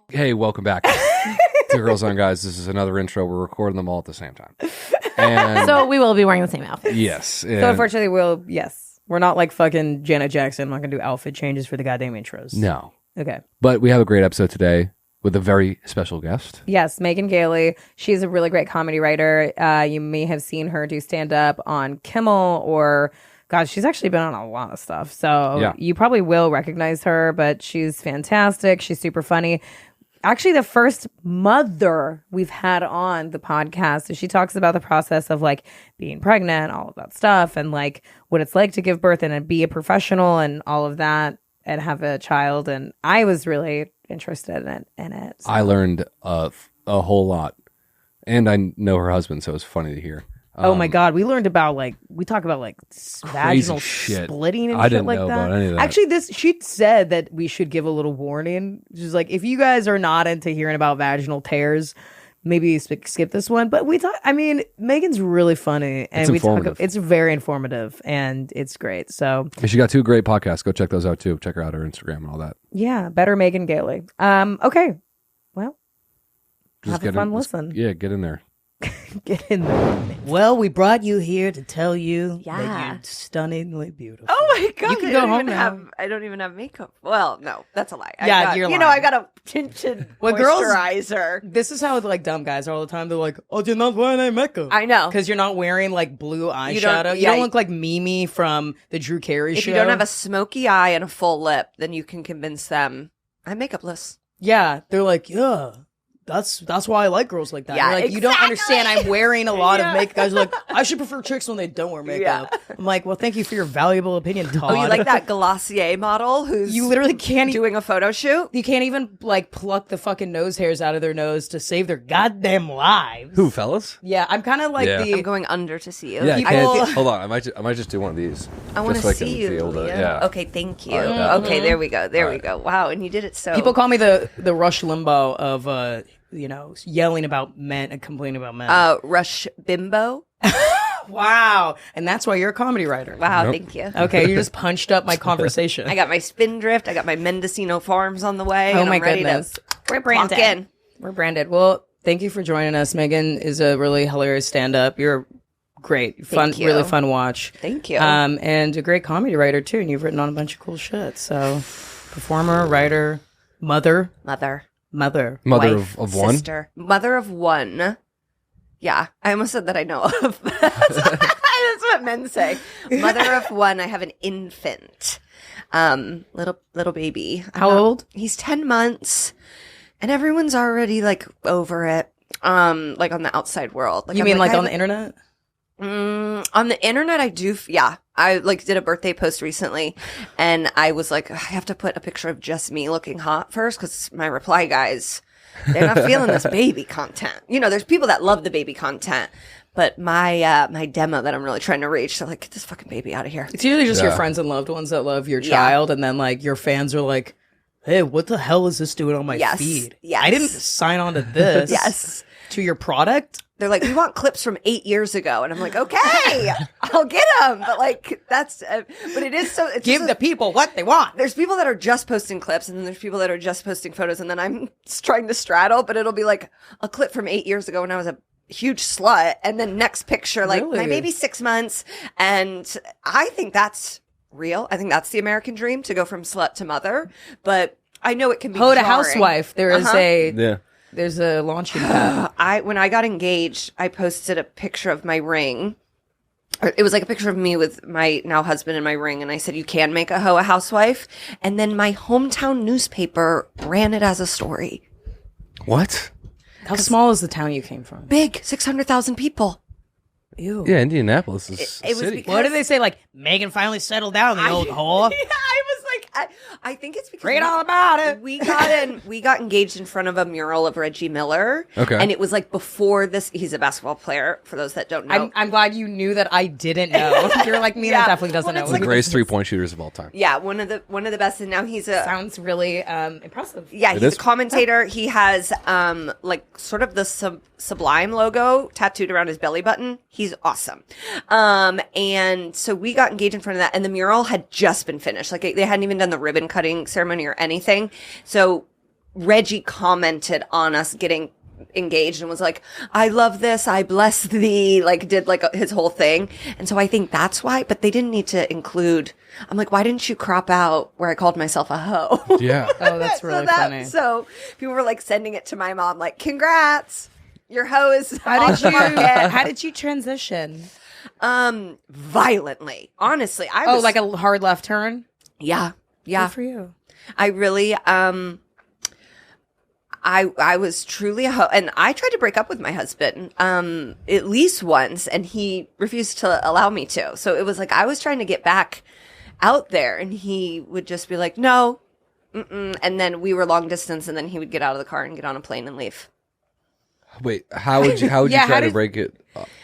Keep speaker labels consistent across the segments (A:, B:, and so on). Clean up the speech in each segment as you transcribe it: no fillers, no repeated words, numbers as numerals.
A: Hey, welcome back to Girls on Guys. This is another intro. We're recording them all at the same time. And
B: So we will be wearing the same outfit.
A: yes.
C: So
A: and-
C: unfortunately, we're not like fucking Janet Jackson. I'm not going to do outfit changes for the goddamn intros.
A: No.
C: Okay.
A: But we have a great episode today with a very special guest.
C: Yes, Megan Gailey. She's a really great comedy writer. You may have seen her do stand-up on Kimmel or... God, she's actually been on a lot of stuff. So you probably will recognize her, but she's fantastic. She's super funny. Actually, the first mother we've had on the podcast. So she talks about the process of like being pregnant, all of that stuff, and like what it's like to give birth and be a professional and all of that and have a child. And I was really interested in it. So.
A: I learned a whole lot. And I know her husband, so it's funny to hear.
C: Oh my God, we learned about we talk about like vaginal
A: shit.
C: splitting and
A: I
C: shit
A: didn't
C: like
A: know
C: that.
A: about any of that.
C: Actually, she said that we should give a little warning. She's like, if you guys are not into hearing about vaginal tears, maybe skip this one. But we talk. I mean, Megan's really funny, and it's very informative, and it's great. So
A: And she got 2 great podcasts. Go check those out too. Check her out, her Instagram and all that.
C: yeah, better Megan Gailey. Okay, well,
A: Just
C: have a fun listen.
A: Yeah, get in there.
C: Get in there.
D: Well, we brought you here to tell you
B: Yeah.
D: that you're stunningly beautiful.
B: Oh my God.
D: You can go home now.
B: I don't even have makeup. Well, no, that's a lie.
C: Yeah, you're lying.
B: I got a tinted
C: Well, girls-
B: moisturizer.
C: This is how like dumb guys are all the time. They're like, "Oh, you're not wearing any makeup."
B: I know.
C: Because you're not wearing like blue eyeshadow. You don't,
B: yeah,
C: look like Mimi from the Drew Carey
B: If
C: show.
B: you don't have a smoky eye and a full lip, then you can convince them I'm makeupless.
C: Yeah, they're like, yeah, that's why I like girls like that.
B: Yeah,
C: You're like, you don't
B: exactly.
C: understand. I'm wearing a lot of makeup. Guys are like, I should prefer chicks when they don't wear makeup. I'm like, well, thank you for your valuable opinion, Todd.
B: Oh, you like that Glossier model who's
C: You literally can't.
B: doing a photo shoot?
C: You can't even like pluck the fucking nose hairs out of their nose to save their goddamn lives.
A: Who, fellas?
C: Yeah, I'm kind of like
A: Yeah.
B: I'm
C: the.
B: going under to see you.
A: Yeah,
C: People-
A: hold on. I might just do one of these.
B: I want
A: just
B: to
A: so I
B: see
A: can
B: you.
A: feel the-
B: Leah.
A: yeah.
B: Okay, thank you.
A: All right, yeah.
B: Okay, there we go. There
A: All
B: we
A: right.
B: go. Wow, and you did it so.
C: People call me the Rush Limbaugh of yelling about men and complaining about men.
B: Rush Bimbo.
C: Wow, and that's why you're a comedy writer.
B: Wow,
A: Nope.
B: thank you.
C: Okay, you just punched up my conversation.
B: I got my Spindrift. I got my Mendocino Farms on the way.
C: Oh
B: and
C: my
B: I'm ready
C: goodness.
B: To
C: We're
B: walk
C: branded.
B: in.
C: We're branded. Well, thank you for joining us. Megan is a really hilarious stand-up. You're great, fun,
B: Thank you.
C: really fun watch.
B: Thank you.
C: And a great comedy writer too. And you've written on a bunch of cool shit. So, performer, writer, mother,
B: Mother.
A: Mother
B: Wife,
A: of one?
B: sister. Mother of one. Yeah, I almost said that I know of. That's what men say. Mother of one. I have an infant, little baby.
C: How old?
B: He's 10 months, and everyone's already like over it. Like on the outside world.
C: You
B: I'm
C: mean like
B: I
C: on the
B: have-
C: internet?
B: On the internet, I do. Yeah, I like did a birthday post recently, and I was like, I have to put a picture of just me looking hot first because my reply guys, they're not feeling this baby content. There's people that love the baby content, but my demo that I'm really trying to reach, they're like, get this fucking baby out of here.
C: It's usually just your
A: Yeah.
C: friends and loved ones that love your
B: Yeah.
C: child, and then like your fans are like, "Hey, what the hell is this doing on my
B: Yes.
C: feed?
B: Yes.
C: I didn't sign on to this.
B: Yes.
C: To your product."
B: They're like, we want clips from 8 years ago, and I'm like, okay, I'll get them. But like, but it is so. It's
C: Give
B: just
C: the people what they want.
B: There's people that are just posting clips, and then there's people that are just posting photos, and then I'm trying to straddle, but it'll be like a clip from 8 years ago when I was a huge slut, and then next picture, like
C: Really?
B: my baby's 6 months, and I think that's real. I think that's the American dream, to go from slut to mother, but I know it can be
C: Ho to
B: jarring.
C: housewife. There is
A: Yeah.
C: there's a launching pad.
B: When I got engaged, I posted a picture of my ring. It was like a picture of me with my now husband and my ring, and I said, you can make a hoe a housewife. And then my hometown newspaper ran it as a story.
A: What?
C: How small is the town you came from?
B: Big, 600,000 people.
C: Ew.
A: Yeah, Indianapolis is
B: It
A: a
B: was
A: city.
B: because-
C: What did they say? Like, Megan finally settled down, the old whore.
B: Yeah, I was like, I think it's because
C: Read all about it.
B: we got engaged in front of a mural of Reggie Miller.
A: Okay.
B: And it was like before this. He's a basketball player, for those that don't know.
C: I'm glad you knew that I didn't know. You're like me,
B: Yeah.
C: that definitely doesn't
B: Well,
C: know.
B: it's
A: The greatest 3-point shooters of all time.
B: yeah, one of the best, and now he's a
C: Sounds really impressive.
B: Yeah,
A: It
B: he's
A: is?
B: a commentator. He has like sort of the Sublime logo tattooed around his belly button. He's awesome. And so we got engaged in front of that, and the mural had just been finished. Like they hadn't even done done the ribbon cutting ceremony or anything. So Reggie commented on us getting engaged and was like, I love this, I bless thee, like did like his whole thing. And so I think that's why, but they didn't need to include, I'm like, why didn't you crop out where I called myself a hoe?
A: Yeah.
C: Oh, that's really funny.
B: So people were like sending it to my mom like, congrats, your hoe is
C: How
B: off
C: did
B: the
C: you
B: market.
C: how did you transition?
B: Violently. Honestly, I was
C: like a hard left turn?
B: yeah.
C: Good for you.
B: I really I was truly a hoe, and I tried to break up with my husband at least once, and he refused to allow me to. So it was like I was trying to get back out there, and he would just be like, "No," and then we were long distance, and then he would get out of the car and get on a plane and leave.
A: Wait, how would you try to break it?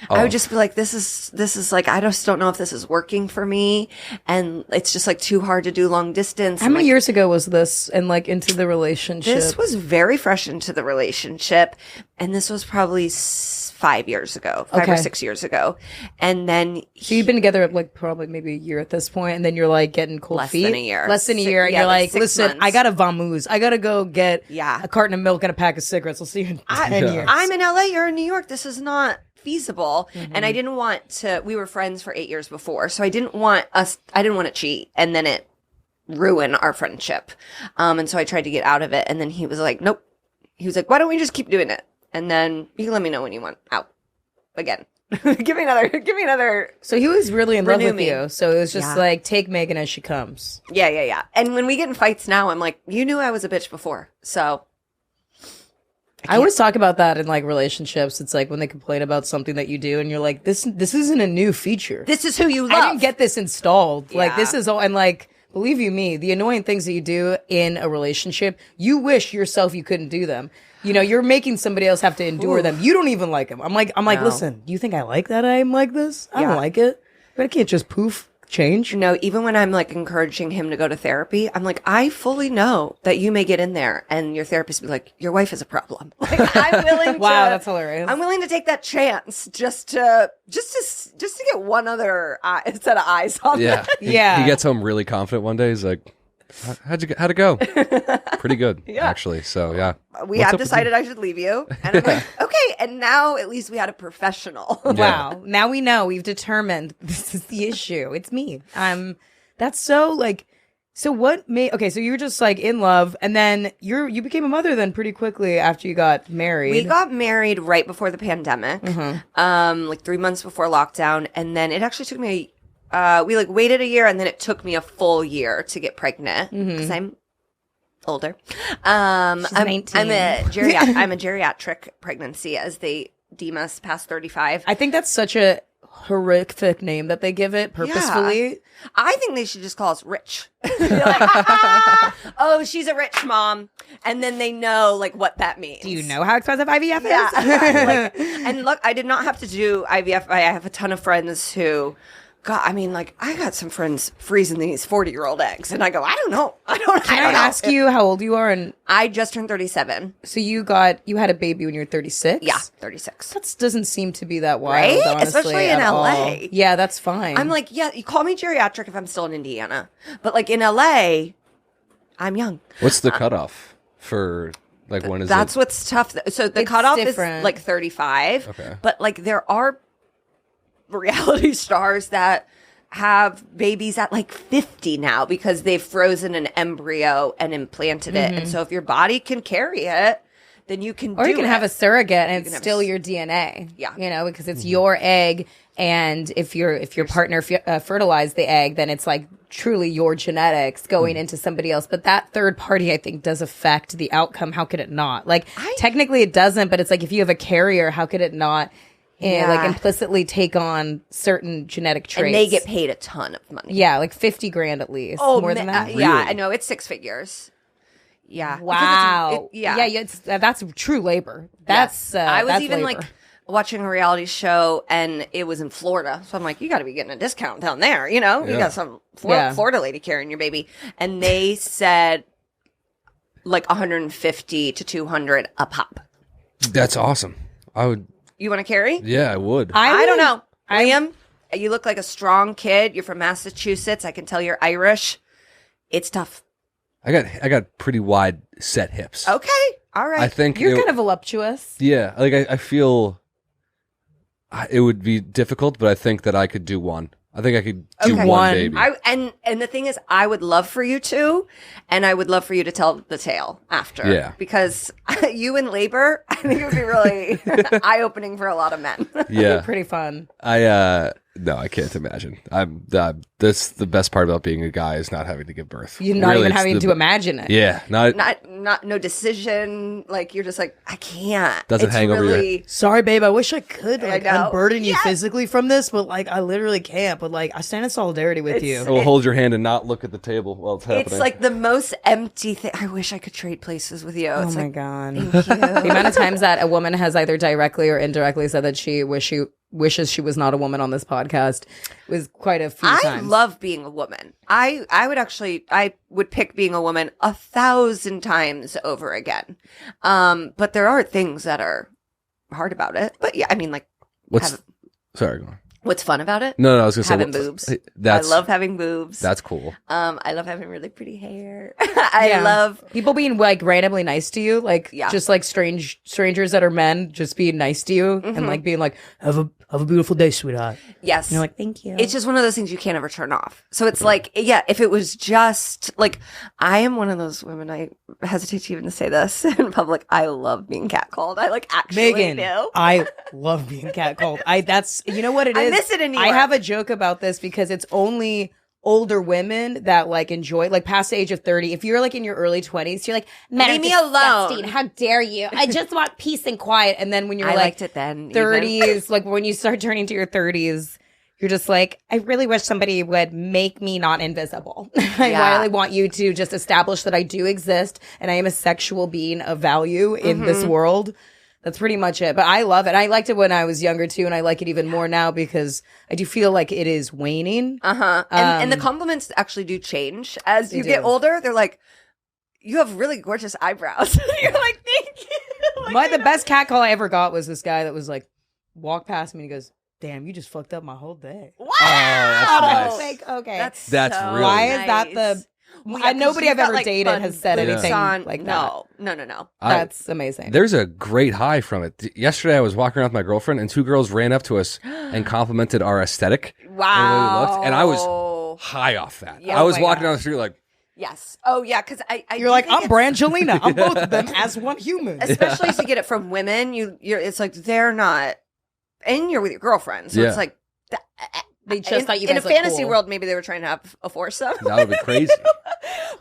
B: I would just be like, this is like, I just don't know if this is working for me. And it's just like too hard to do long distance.
D: How many years ago was this and like into the relationship?
B: This was very fresh into the relationship. And this was probably 5 years ago, 5 or 6 years ago. And then
D: So you've been together like probably maybe a year at this point, and then you're like getting cold feet.
B: Less than a year.
D: Less than a year. And
B: Yeah,
D: you're
B: like
D: like,
B: 6
D: listen,
B: months.
D: I got to vamoose. I got to go get
B: Yeah.
D: a carton of milk and a pack of cigarettes. We'll see you in 10 years.
B: I'm in LA, you're in New York. This is not feasible. And I didn't want to, we were friends for 8 years before. So I didn't want to cheat and then it ruin our friendship. And so I tried to get out of it. And then he was like, nope. He was like, why don't we just keep doing it? And then you can let me know when you want out again. give me another.
D: So he was really in love
B: Renew
D: with
B: me.
D: you. So it was just
B: Yeah.
D: like, take Megan as she comes.
B: Yeah. And when we get in fights now, I'm like, you knew I was a bitch before. So
D: I always talk about that in like relationships. It's like when they complain about something that you do and you're like, this isn't a new feature.
B: this is who you love.
D: I didn't get this installed. Like
B: Yeah.
D: this is all, and like, believe you me, the annoying things that you do in a relationship, you wish yourself you couldn't do them. You know, you're making somebody else have to endure them. You don't even like them. I'm like,
B: No.
D: listen, do you think I like that I'm like this? I
B: Yeah.
D: don't like it. But I can't just poof change.
B: No, even when I'm like encouraging him to go to therapy, I'm like, I fully know that you may get in there and your therapist will be like, your wife is a problem. Like, I'm willing
D: Wow,
B: to,
D: that's hilarious.
B: I'm willing to take that chance just to get one other set of eyes on
A: Yeah.
B: that.
D: Yeah.
A: He gets home really confident one day. He's like, how'd it go? Pretty good, actually. So, yeah.
B: We
A: What's
B: have
A: up with
B: decided I should leave you. And I'm like, okay. And now at least we had a professional.
D: Wow. Now we know. We've determined this is the issue. It's me. That's so like, so what made, okay, so you were just like in love and then you became a mother then pretty quickly after you got married.
B: We got married right before the pandemic, like 3 months before lockdown. And then it actually took me, we like waited a year and then it took me a full year to get pregnant because I'm older. I'm
D: 19.
B: I'm a geriatric pregnancy as they deem us past 35.
D: I think that's such a horrific name that they give it purposefully.
B: I think they should just call us rich. Be like, oh, she's a rich mom. And then they know like what that means.
D: Do you know how expensive IVF is?
B: Yeah. And look, I did not have to do IVF. I have a ton of friends who, God, I mean, like, I got some friends freezing these 40-year-old eggs. And I go, I don't know.
D: Can I ask you how old you are? And
B: I just turned 37.
D: so you had a baby when you were 36?
B: Yeah, 36.
D: That doesn't seem to be that wild,
B: Right?
D: honestly,
B: Especially in
D: at all.
B: LA.
D: Yeah, that's fine.
B: I'm like, yeah, you call me geriatric if I'm still in Indiana. But like in LA, I'm young.
A: What's the cutoff for, like, when is
B: That's
A: it?
B: what's tough. So the
D: It's
B: cutoff
D: different.
B: is like 35.
A: Okay.
B: But like there are reality stars that have babies at like 50 now because they've frozen an embryo and implanted it. And so if your body can carry it, then you can
D: or you can have a surrogate and it's
B: can have
D: still your DNA.
B: Yeah.
D: You know, because it's your egg. And if your partner fertilized the egg, then it's like truly your genetics going into somebody else. But that third party, I think, does affect the outcome. How could it not? Like, technically it doesn't, but it's like if you have a carrier, how could it not? Like implicitly take on certain genetic traits.
B: and they get paid a ton of money.
D: Yeah, like $50,000 at least. More than that.
B: Yeah,
A: Really?
B: I know it's 6 figures. Yeah. Because
D: Wow.
B: yeah.
D: It's, that's true labor. That's
B: I was
D: that's
B: even
D: labor.
B: like watching a reality show and it was in Florida. So I'm like, you got to be getting a discount down there. You know, you
A: Yeah.
B: got some
D: Yeah.
B: Florida lady carrying your baby. And they said like 150 to 200 a pop.
A: That's awesome. I would,
B: You want to carry?
A: yeah, I would.
B: I don't know. Liam, you look like a strong kid. You're from Massachusetts. I can tell you're Irish. it's tough.
A: I got pretty wide set hips.
B: Okay. All right.
A: I think
D: You're kind of voluptuous.
A: Yeah, like I feel it would be difficult, but I think that I could do one. I think I could do one baby.
B: And the thing is, I would love for you to, and I would love for you to tell the tale after.
A: Yeah.
B: Because you in labor, I think it would be really eye-opening for a lot of men.
A: Yeah.
D: Pretty fun.
A: No, I can't imagine. That's the best part about being a guy is not having to give birth.
D: You're not even having to imagine it.
A: Yeah.
B: Not no decision. Like, you're just like, I can't.
A: Doesn't
B: It's
A: hang over your
B: really,
E: Sorry, babe. I wish I could
B: I know.
E: unburden you
B: Yes.
E: physically from this, but like I literally can't. But like I stand in solidarity with you.
A: I will hold your hand and not look at the table while it's happening.
B: It's like the most empty thing. I wish I could trade places with you.
C: Oh
B: It's
C: my
B: like,
C: god.
B: thank you.
D: The amount of times that a woman has either directly or indirectly said that she wishes she was not a woman on this podcast was quite a few
B: I
D: times.
B: love being a woman. I would pick being a woman 1,000 times over again. But there are things that are hard about it. But yeah, I mean, like,
A: sorry, go on.
B: what's fun about it?
A: No, I was going to say
B: Having boobs.
A: I
B: I love having boobs.
A: That's cool.
B: I love having really pretty hair. I love
D: people being like randomly nice to you, like just like strangers that are men just being nice to you and like being like,
E: Have a beautiful day, sweetheart.
B: yes.
E: And you're like, thank you.
B: It's just one of those things you can't ever turn off. So it's like, yeah, if it was just like, I am one of those women, I hesitate to even say this in public. I love being catcalled. I like actually
E: Megan,
B: do.
E: I love being catcalled. That's you know what it
B: I
E: is.
B: miss it in New
D: I
B: York.
D: have a joke about this because it's only older women that like enjoy like past the age of 30. If you're like in your early 20s, you're like, men
B: Leave
D: are
B: me alone.
D: disgusting. How dare you? I just want peace and quiet. And then when you're
B: I
D: like
B: liked it then.
D: 30s, like when you start turning to your 30s, you're just like, I really wish somebody would make me not invisible. I
B: Yeah.
D: really want you to just establish that I do exist and I am a sexual being of value in this world. That's pretty much it. But I love it. I liked it when I was younger too, and I like it even more now because I do feel like it is waning.
B: And the compliments actually do change as you get older. They're like, you have really gorgeous eyebrows. You're like, thank you. Like,
D: The best cat call I ever got was this guy that was like, walked past me and he goes, damn, you just fucked up my whole day.
B: wow.
A: that's nice.
D: Like, okay.
B: That's
A: That's
B: so
A: really
D: Why
A: nice.
D: is that the...
B: Well, yeah, 'cause
D: nobody
B: you've
D: I've
B: got,
D: ever
B: like,
D: dated
B: fun
D: has said
B: boobs
D: anything
B: on.
D: like that.
B: No.
D: That's amazing.
A: There's a great high from it. Yesterday, I was walking around with my girlfriend, and two girls ran up to us and complimented our aesthetic.
B: Wow.
A: And the way we looked, and I was high off that.
B: Yeah,
A: I was
B: oh my
A: walking
B: God.
A: down the street like,
B: Yes. Oh, yeah, because I
E: You're
B: do
E: like,
B: think
E: I'm
B: it's-
E: Brangelina. I'm both of them as one human.
B: Especially if you get it from women, you're it's like they're not, and you're with your girlfriend, so
A: Yeah.
B: it's like
D: They just
B: in,
D: thought you
B: in
D: guys
B: a
D: looked
B: fantasy
D: cool.
B: world, maybe they were trying to have a foursome.
A: that would be crazy.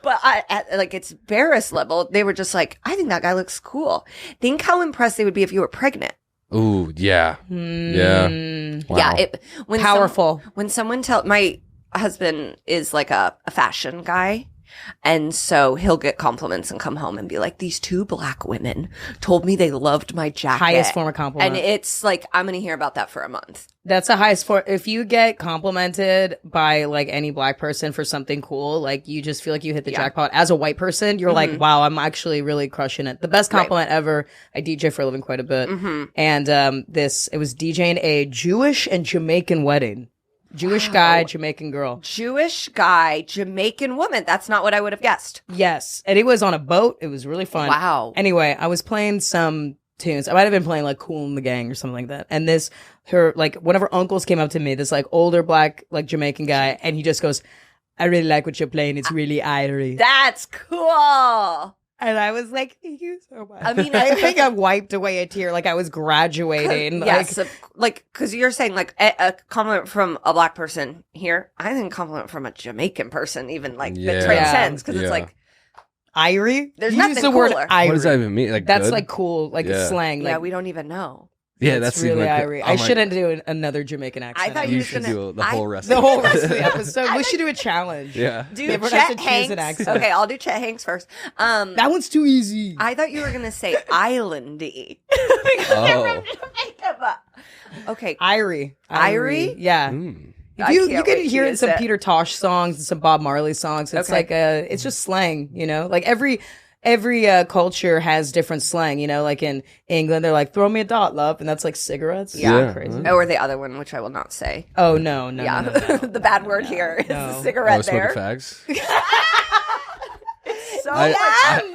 B: But at like its barest level, they were just like, I think that guy looks cool. Think how impressed they would be if you were pregnant.
A: Ooh, yeah. Yeah. Wow.
B: Yeah. When
D: Powerful.
B: when someone my husband is like a fashion guy. And so he'll get compliments and come home and be like, these two black women told me they loved my jacket.
D: Highest form of compliment.
B: And it's like, I'm going to hear about that for a month.
D: That's the highest form. If you get complimented by like any black person for something cool, like you just feel like you hit the jackpot. As a white person, you're like, wow, I'm actually really crushing it. The best compliment ever. I DJ for a living quite a bit. And it was DJing a Jewish and Jamaican wedding. Jewish guy, Jamaican girl.
B: Jewish guy, Jamaican woman. That's not what I would have guessed.
D: Yes. And it was on a boat. It was really fun.
B: Wow.
D: Anyway, I was playing some tunes. I might have been playing like Kool and the Gang or something like that. And one of her uncles came up to me, this like older black, like Jamaican guy. And he just goes, I really like what you're playing. It's really irie.
B: That's cool.
D: And I was like, thank you so much.
B: I mean,
D: I think I wiped away a tear like I was graduating.
B: Yes. Because you're saying like a compliment from a black person here. I think a compliment from a Jamaican person, even like that
A: Yeah.
B: transcends. Because
A: Yeah.
B: it's like,
E: Irie?
B: There's
E: You
B: nothing
E: use the word
B: cooler.
E: irie.
A: What does that even mean? Like
D: That's
A: good?
D: like cool, like
A: Yeah.
D: slang.
B: yeah,
D: Like,
B: we don't even know.
A: yeah,
D: it's
A: that's
D: really
A: even like,
D: irie.
A: oh
D: I
A: my-
D: shouldn't do another Jamaican accent.
B: I thought
A: You
B: you
A: should
B: gonna-
A: do the whole rest.
D: the
A: of
D: whole rest of the episode.
B: I
D: We should do a challenge.
A: Yeah.
B: Do
D: Everyone has to
B: Chet
D: choose
B: Hanks.
D: an accent.
B: Okay, I'll do Chet Hanks first.
E: That one's too easy.
B: I thought you were gonna say islandy.
A: Oh.
B: Okay.
D: Irie.
B: Irie?
D: Yeah.
A: Mm.
B: I
D: You
B: can't
D: can
B: wait to
D: hear it in
B: use
D: some
B: it.
D: Peter Tosh songs and some Bob Marley songs. It's
B: Okay.
D: like it's just slang, you know? Like every culture has different slang, you know? Like in England, they're like, throw me a dot, love. And that's like cigarettes.
A: Yeah.
D: Crazy.
B: Or the other one, which I will not say.
D: Oh, no.
B: Yeah.
D: No.
B: The bad word here is
D: no.
B: the
A: Oh,
B: cigarette
A: smoking
B: there.
A: fags.
B: so
A: I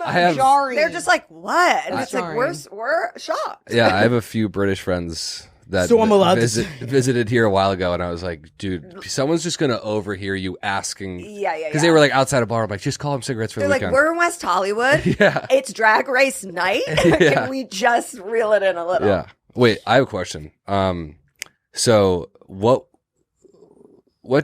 A: have,
E: jarring.
B: they're just like, what? And it's
C: jarring.
B: like, we're shocked.
A: yeah, I have a few British friends that
E: So I'm allowed
A: visited here a while ago, and I was like, dude, someone's just going to overhear you asking.
B: Yeah.
A: Because they were like outside a bar. I'm like, just call them cigarettes for
B: They're
A: the
B: like,
A: weekend.
B: we're in West Hollywood.
A: Yeah.
B: It's drag race night. Can we just reel it in a little?
A: Yeah. Wait, I have a question. So what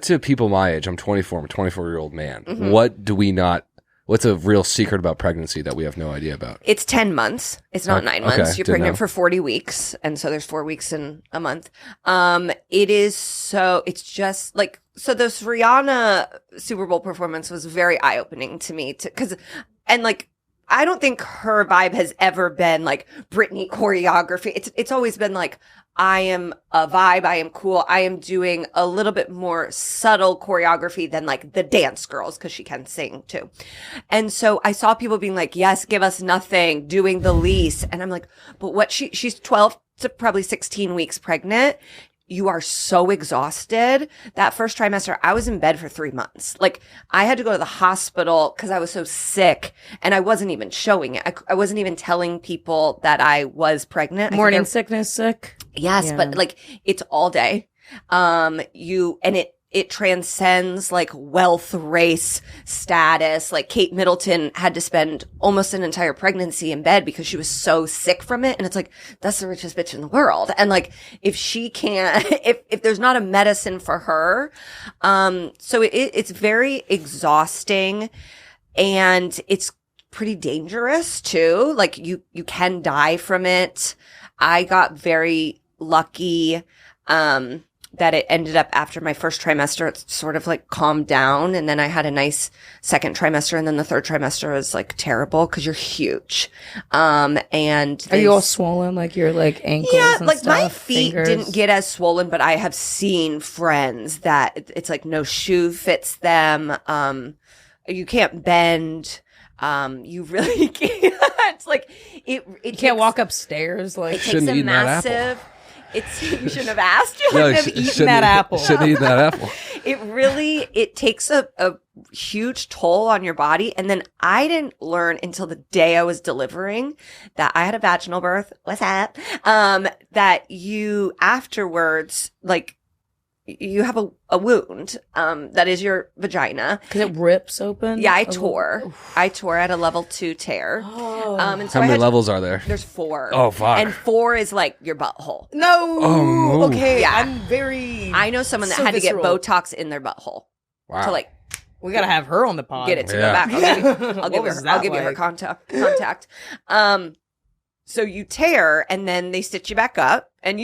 A: to people my age? I'm 24. I'm a 24-year-old man.
B: Mm-hmm.
A: What's a real secret about pregnancy that we have no idea about?
B: It's 10 months. It's not 9 months.
A: okay.
B: You're
A: Didn't
B: pregnant
A: know.
B: for 40 weeks. And so there's 4 weeks in a month. It's just like, so this Rihanna Super Bowl performance was very eye-opening to me I don't think her vibe has ever been like Britney choreography. It's always been like, I am a vibe. I am cool. I am doing a little bit more subtle choreography than like the dance girls, because she can sing too. And so I saw people being like, yes, give us nothing, doing the least. And I'm like, but what she's 12 to probably 16 weeks pregnant. You are so exhausted. That first trimester, I was in bed for 3 months. Like, I had to go to the hospital because I was so sick, and I wasn't even showing it. I wasn't even telling people that I was pregnant.
C: Morning sickness sick.
B: Yes,
C: Yeah.
B: but like, it's all day. It transcends like wealth, race, status. Like Kate Middleton had to spend almost an entire pregnancy in bed because she was so sick from it. And it's like, that's the richest bitch in the world. And like, if she can't, if there's not a medicine for her, so it's very exhausting, and it's pretty dangerous too. Like you can die from it. I got very lucky, that it ended up after my first trimester, it sort of like calmed down. And then I had a nice second trimester. And then the third trimester is like terrible because you're huge. And
C: Are you all swollen? Like your like ankles?
B: yeah,
C: and
B: like
C: stuff,
B: my feet
C: fingers?
B: didn't get as swollen, but I have seen friends that it's like no shoe fits them. You can't bend. You really can't. It's like
C: You can't walk upstairs. Like
B: It takes
A: Shouldn't
B: a
A: have eaten that apple.
B: massive. You shouldn't have asked. You
A: No,
B: shouldn't have
A: shouldn't
B: eaten that
A: eat-
B: apple.
A: Shouldn't eat that apple.
B: It takes a huge toll on your body. And then I didn't learn until the day I was delivering that I had a vaginal birth. What's that? That you afterwards, like, you have a wound, that is your vagina.
C: because it rips open.
B: Yeah, I tore at a level 2 tear.
C: Oh.
B: And so
A: How
B: I
A: many
B: had
A: levels are there?
B: There's 4.
A: Oh, fuck.
B: And 4 is like your butthole.
E: No.
A: Oh,
E: okay.
B: Yeah.
E: I'm very.
B: I know someone that
E: So
B: had to get
E: visceral.
B: Botox in their butthole
A: Wow.
B: to like
E: We gotta have her on the pod.
B: get it to
A: Yeah.
B: go back. I'll
E: What
B: give
E: was
B: her.
E: that
B: I'll give you her
E: like?
B: contact. So you tear, and then they stitch you back up, and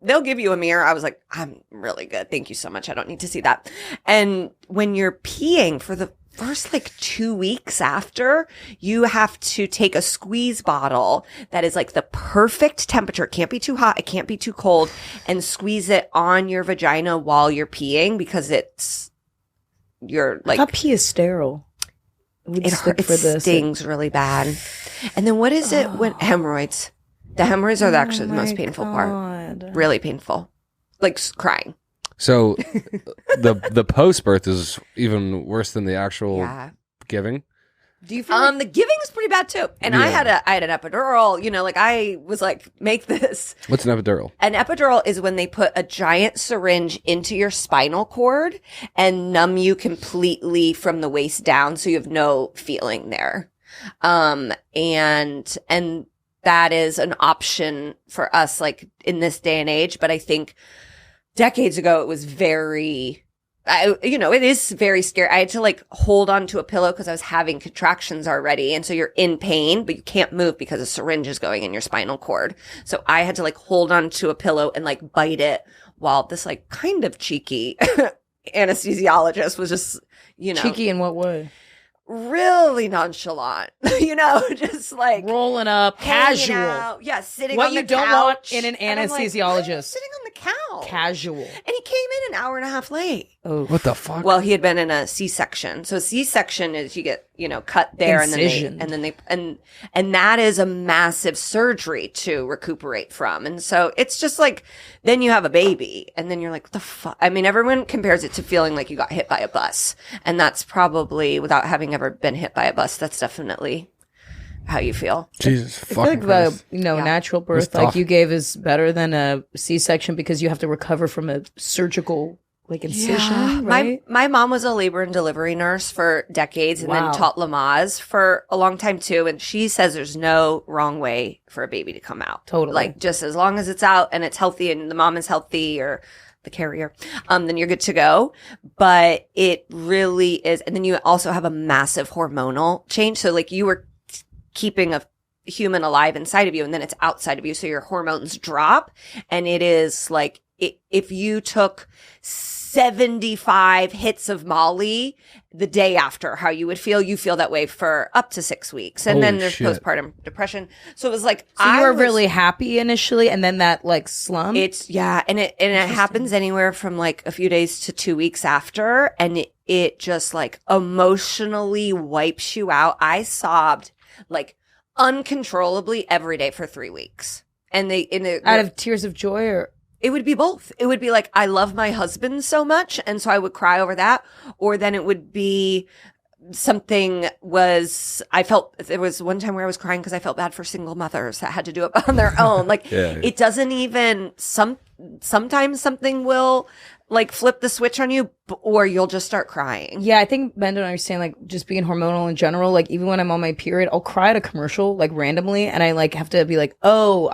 B: they'll give you a mirror. I was like, I'm really good. Thank you so much. I don't need to see that. And when you're peeing for the first like 2 weeks after, you have to take a squeeze bottle that is like the perfect temperature. It can't be too hot. It can't be too cold, and squeeze it on your vagina while you're peeing because you're like,
C: I thought pee is sterile.
B: it stings really bad. And then what is it when hemorrhoids? The hemorrhoids are actually the most painful part. Really painful. Like crying.
A: So the post birth is even worse than the actual
B: Yeah.
A: giving.
E: Do you feel
B: The giving is pretty bad too. And I had an epidural, like I was like, make this.
A: What's an epidural?
B: An epidural is when they put a giant syringe into your spinal cord and numb you completely from the waist down, so you have no feeling there. And that is an option for us, like in this day and age. But I think decades ago, it was it is very scary. I had to like hold on to a pillow because I was having contractions already. And so you're in pain, but you can't move because a syringe is going in your spinal cord. So I had to like hold on to a pillow and like bite it while this like kind of cheeky anesthesiologist was just,
C: Cheeky in what way?
B: really nonchalant, just like
C: Rolling up,
B: hanging
C: casual.
B: out. Yeah, sitting
C: What
B: on
C: you
B: the
C: don't
B: couch.
C: want in an
B: And I'm like,
C: anesthesiologist.
B: sitting on the couch.
C: Casual.
B: And he came in an hour and a half late.
C: Oh,
A: What the fuck?
B: Well, he had been in a C-section. So a C-section is you get, cut there
C: Incision.
B: and that is a massive surgery to recuperate from. And so it's just like, then you have a baby and then you're like, what the fuck? I mean, everyone compares it to feeling like you got hit by a bus. And that's probably, without having ever been hit by a bus, that's definitely how you feel.
A: Jesus
C: I feel
A: fucking
C: like
A: Christ.
C: natural birth,
A: It's tough.
C: like you gave, is better than a C-section because you have to recover from a surgical incision, right?
B: My mom was a labor and delivery nurse for decades and
C: Wow.
B: then taught Lamaze for a long time too. And she says there's no wrong way for a baby to come out.
C: Totally.
B: Like just as long as it's out and it's healthy and the mom is healthy or the carrier, then you're good to go. But it really is. And then you also have a massive hormonal change. So like you were keeping a human alive inside of you and then it's outside of you. So your hormones drop and it is like, if you took 75 hits of Molly the day after, how you would feel, you feel that way for up to 6 weeks. And then
A: Holy
B: there's
A: shit.
B: postpartum depression. So it was like,
C: So you were really happy initially, and then that like slump.
B: and it happens anywhere from like a few days to 2 weeks after. And it just like emotionally wipes you out. I sobbed like uncontrollably every day for 3 weeks. And
C: out of tears of joy, or
B: it would be both. It would be like, I love my husband so much. And so I would cry over that. Or then it would be there was one time where I was crying because I felt bad for single mothers that had to do it on their own. Like it doesn't even, sometimes something will like flip the switch on you or you'll just start crying.
C: yeah, I think men don't understand like just being hormonal in general. Like even when I'm on my period, I'll cry at a commercial like randomly, and I like have to be like, oh,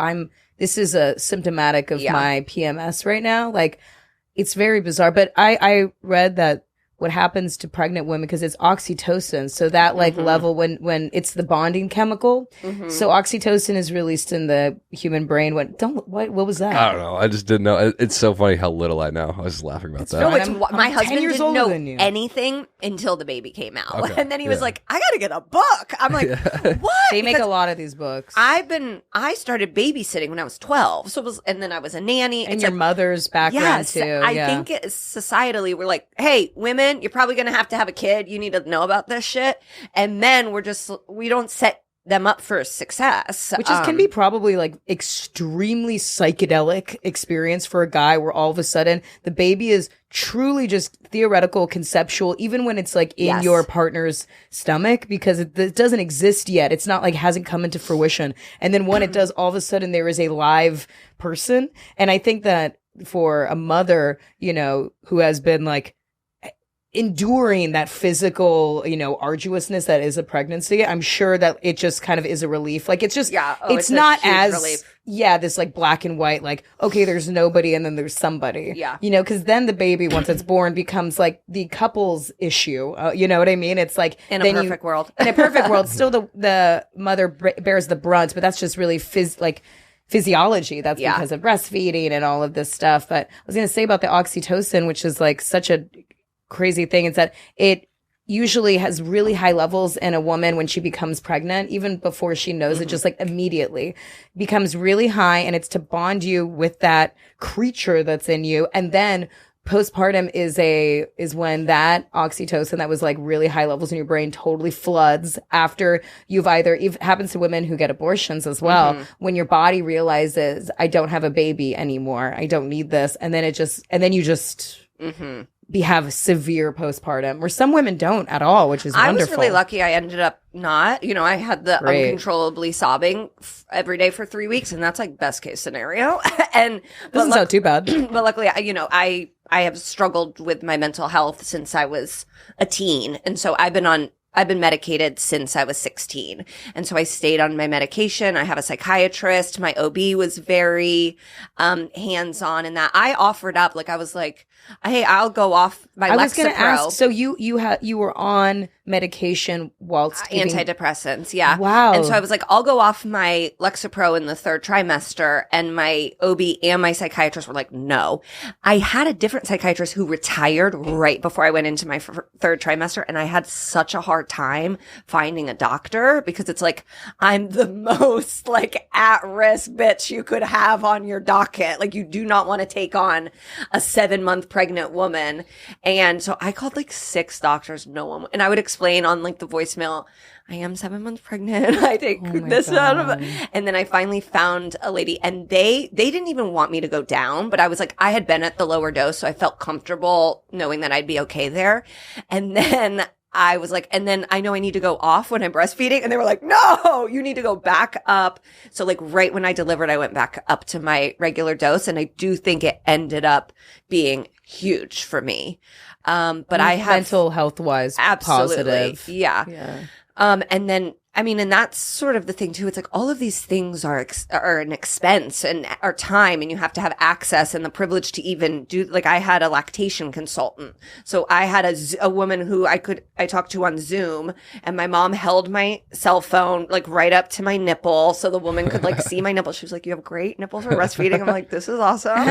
C: this is a symptomatic of my PMS right now. Like it's very bizarre. But I read that what happens to pregnant women, because it's oxytocin. So that like level when it's the bonding chemical. So oxytocin is released in the human brain what was that?
A: I don't know. I just didn't know. It's so funny how little I know. I was just laughing about that.
B: No,
C: I'm
B: my
C: 10
B: husband
C: years
B: didn't
C: older
B: know
C: than you.
B: anything until the baby came out.
A: Okay,
B: And then he was
A: yeah.
B: like, I got to get a book. I'm like, what?
C: They make
B: Because
C: a lot of these books.
B: I started babysitting when I was 12. And then I was a nanny.
C: and
B: It's
C: your
B: like,
C: mother's background
B: yes,
C: too.
B: I
C: yeah.
B: think societally we're like, hey, women, you're probably going to have a kid. You need to know about this shit. And men, we don't set them up for success.
C: Which can be probably like extremely psychedelic experience for a guy where all of a sudden the baby is truly just theoretical, conceptual, even when it's like in
B: Yes.
C: your partner's stomach, because it doesn't exist yet. It's not like hasn't come into fruition. And then when it does, all of a sudden there is a live person. And I think that for a mother, who has been like enduring that physical, arduousness that is a pregnancy, I'm sure that it just kind of is a relief. Like it's just, it's
B: a
C: not
B: huge
C: as,
B: relief.
C: this like black and white, like, okay, there's nobody and then there's somebody.
B: Yeah.
C: Because then the baby, once it's born, becomes like the couple's issue. You know what I mean? It's like
B: In a perfect world.
C: In a perfect world, still the mother bears the brunt, but that's just really physiology. That's because of breastfeeding and all of this stuff. But I was going to say about the oxytocin, which is like such a crazy thing, is that it usually has really high levels in a woman when she becomes pregnant, even before she knows it, just like immediately becomes really high. And it's to bond you with that creature that's in you. And then postpartum is when that oxytocin that was like really high levels in your brain totally floods after it happens to women who get abortions as well, when your body realizes, I don't have a baby anymore, I don't need this, and then you just have severe postpartum, where some women don't at all, which is wonderful.
B: I was really lucky. I ended up not, I had the
C: Great.
B: uncontrollably sobbing every day for 3 weeks, and that's like best case scenario. And
C: Doesn't sound too bad.
B: but luckily, I have struggled with my mental health since I was a teen, and so I've been medicated since I was 16. And so I stayed on my medication. I have a psychiatrist. My OB was very hands-on in that. I offered up, I was like, hey, I'll go off my Lexapro.
C: I was going to ask, so you were on medication whilst giving...
B: Antidepressants, yeah.
C: Wow.
B: And so I was like, I'll go off my Lexapro in the third trimester. And my OB and my psychiatrist were like, no. I had a different psychiatrist who retired right before I went into my third trimester. And I had such a hard time finding a doctor, because it's like, I'm the most at-risk bitch you could have on your docket. Like, you do not want to take on a 7-month 7-month pregnant woman. And so I called like 6 doctors, no one, and I would explain on like the voicemail, I am 7 months pregnant. I take this out of it. And then I finally found a lady, and they didn't even want me to go down, but I was like, I had been at the lower dose, so I felt comfortable knowing that I'd be okay there. And then I was like, and then I know I need to go off when I'm breastfeeding. And they were like, no, you need to go back up. So like right when I delivered, I went back up to my regular dose. And I do think it ended up being huge for me. But I have
D: mental health wise, positive.
B: Yeah. And then, I mean, and that's sort of the thing too. It's like all of these things are an expense and are time, and you have to have access and the privilege to even do, like I had a lactation consultant. So I had a woman who I talked to on Zoom, and my mom held my cell phone like right up to my nipple so the woman could like see my nipple. She was like, you have great nipples for breastfeeding. I'm like, this is awesome.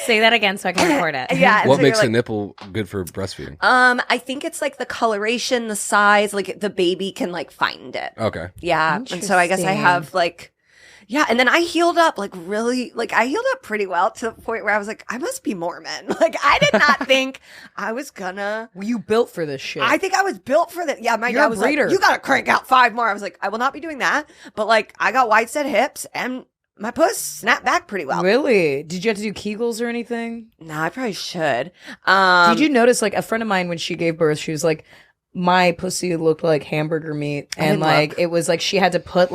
D: Say that again so I can record it.
B: Yeah.
A: What makes a nipple good for breastfeeding?
B: I think it's like the coloration, the size, like the baby can like find it.
A: Okay.
B: Yeah. And so I guess I have like, yeah. And then I healed up like really, like I healed up pretty well to the point where I was like, I must be Mormon. Like I did not think I was gonna.
D: Were you built for this shit?
B: I think I was built for that. Yeah. My dad was like, you gotta crank out 5 more. I was like, I will not be doing that. But like I got wide set hips and my puss snapped back pretty well.
D: Really? Did you have to do Kegels or anything?
B: No, I probably should.
D: Did you notice like a friend of mine when she gave birth, she was like, my pussy looked like hamburger meat, and like it was like she had to put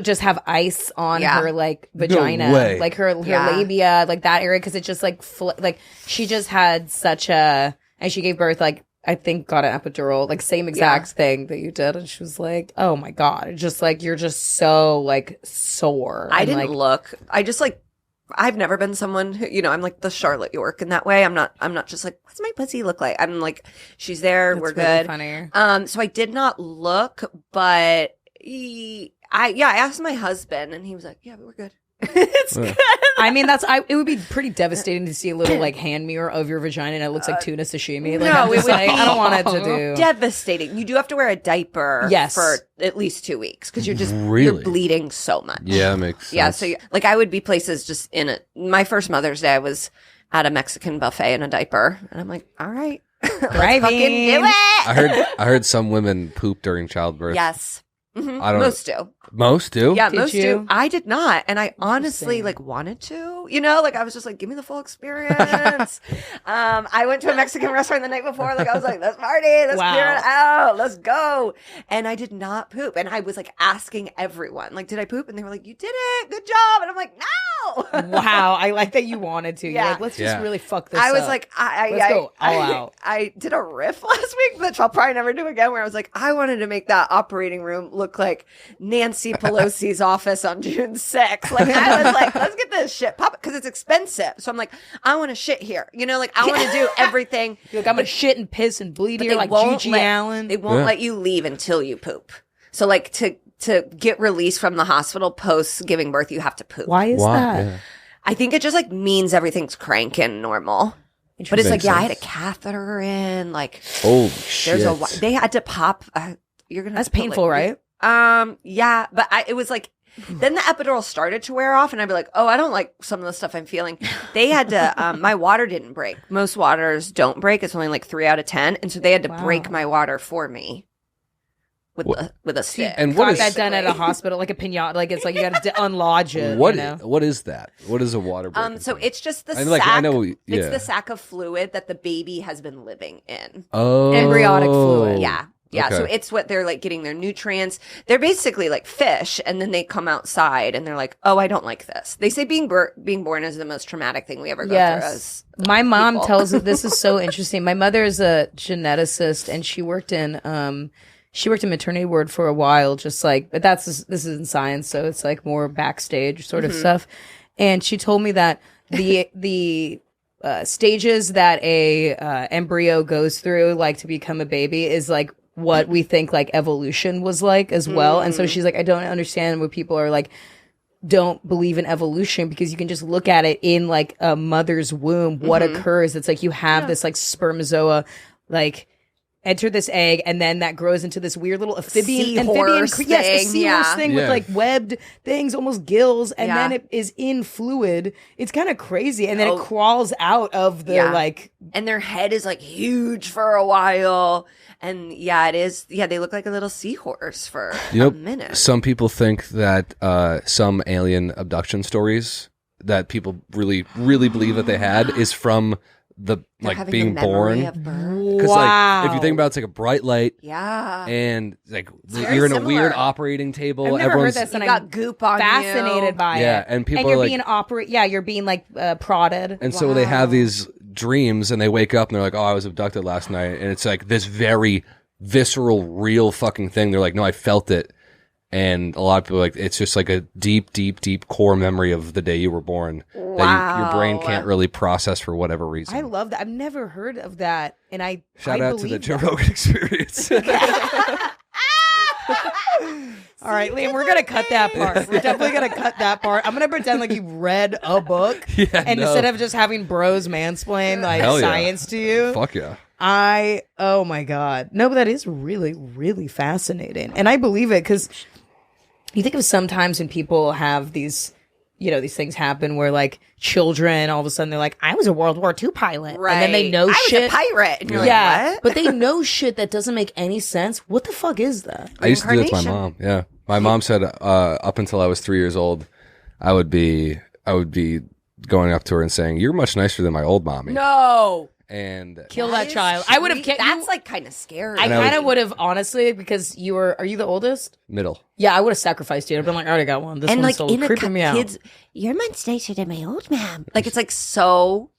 D: just have ice on her like vagina, like her labia, like that area, because it just like like she just had such a, and she gave birth like I think got an epidural, like same exact thing that you did, and she was like, oh my god, just like you're just so like sore.
B: I didn't look. I just like. I've never been someone who, you know, I'm like the Charlotte York in that way. I'm not just like, what's my pussy look like? I'm like, she's there. We're good.
D: Funny.
B: So I did not look, but I asked my husband and he was like, yeah, but we're good. It's good.
D: I mean, it would be pretty devastating to see a little like hand mirror of your vagina and it looks like tuna sashimi. Like,
B: no,
D: I don't want it to do.
B: Devastating. You do have to wear a diaper for at least 2 weeks because you're just you're bleeding so much.
A: Yeah, makes sense.
B: Yeah, so like I would be places just in it. My first Mother's Day, I was at a Mexican buffet in a diaper, and I'm like, all right, let's fucking do it.
A: I heard some women poop during childbirth.
B: Yes. Mm-hmm.
A: I don't
B: Most do.
A: Most do?
B: Yeah,
D: Did
B: most
D: you?
B: do. I did not. And I honestly like wanted to, you know, like I was just like, give me the full experience. I went to a Mexican restaurant the night before. Like I was like, let's party. Let's clear it out. Let's go. And I did not poop. And I was like asking everyone, like, did I poop? And they were like, you did it. Good job. And I'm like, no.
D: Wow. I like that you wanted to. You're like, let's just really fuck this up.
B: I was like,
D: let's go all out.
B: I did a riff last week, which I'll probably never do again, where I was like, I wanted to make that operating room look like Nancy Pelosi's office on June 6th. Like, I was like, let's get this shit pop, because it's expensive. So I'm like, I want to shit here. You know, like, I want to do everything.
D: You're like, I'm going to shit and piss and bleed here like Gigi Allen.
B: They won't let you leave until you poop. So, like, to get released from the hospital post giving birth, you have to poop.
D: Why is that?
A: Yeah.
B: I think it just, like, means everything's cranking normal. But it's like, I had a catheter in, like,
A: oh shit.
B: They had to pop.
D: That's painful, right?
B: Yeah, but it was like, then the epidural started to wear off, and I'd be like, oh, I don't like some of the stuff I'm feeling. They had to, my water didn't break. Most waters don't break. It's only like 3 out of 10. And so they had to break my water for me with a stick.
A: And what is
D: that done at a hospital, like a pinata? Like it's like you got to unlodge it.
A: What is that? What is a water break?
B: So it's just the
A: sack.
B: It's the sac of fluid that the baby has been living in.
A: Oh,
D: embryonic fluid.
B: Yeah. Yeah, so it's what they're like getting their nutrients. They're basically like fish, and then they come outside and they're like, "Oh, I don't like this." They say being born is the most traumatic thing we ever go through. As
D: my mom tells us this is so interesting. My mother is a geneticist, and she worked in maternity ward for a while. Just like, but this is in science, so it's like more backstage sort of stuff. And she told me that the stages that a embryo goes through, like to become a baby, is like what we think like evolution was like as well. And so she's like, I don't understand when people are like, don't believe in evolution, because you can just look at it in like a mother's womb, what occurs. It's like you have this like spermatozoa, like, enter this egg, and then that grows into this weird little amphibian
B: Seahorse
D: thing. Yes, a seahorse thing with
A: Yeah.
D: like webbed things, almost gills, and then it is in fluid. It's kind of crazy, and then it crawls out of the like.
B: And their head is like huge for a while. And it is. Yeah, they look like a little seahorse for a minute.
A: Some people think that some alien abduction stories that people really, really believe that they had is from the like being born. Because like if you think about it, it's like a bright light.
B: Yeah.
A: And like you're in a weird operating table.
D: I've never heard this, and
B: you got goop on
D: fascinated
B: you.
D: by it.
A: Yeah, and people
D: and you're
A: are
D: being you're being like prodded.
A: And so they have these dreams, and they wake up and they're like, "Oh, I was abducted last night," and it's like this very visceral, real fucking thing. They're like, "No, I felt it." And a lot of people are like, it's just like a deep, deep, deep core memory of the day you were born that your brain can't really process for whatever reason.
D: I love that. I've never heard of that, and
A: shout out to the Joe Rogan Experience.
D: All right, Liam, we're gonna cut that part. We're definitely gonna cut that part. I'm gonna pretend like you've read a book, and instead of just having bros mansplain like science to you,
A: fuck yeah.
D: Oh my god, no, but that is really, really fascinating, and I believe it because you think of sometimes when people have these, these things happen where like children all of a sudden they're like, I was a World War II pilot,
B: right?
D: And then they know shit.
B: I was a pirate, and you're like, what?
D: But they know shit that doesn't make any sense. What the fuck is that?
A: I used to do that to my mom. Yeah, my mom said up until I was 3 years old, I would be going up to her and saying, "You're much nicer than my old mommy."
B: No.
A: And
D: kill that child. I would have kept
B: that's like kind of scary.
D: I kind of would have, honestly, because are you the oldest?
A: Middle.
D: Yeah, I would have sacrificed you. I'd been like, I already got one. This one's still creeping me out.
B: You're much nicer than my old mom. Like, it's like so.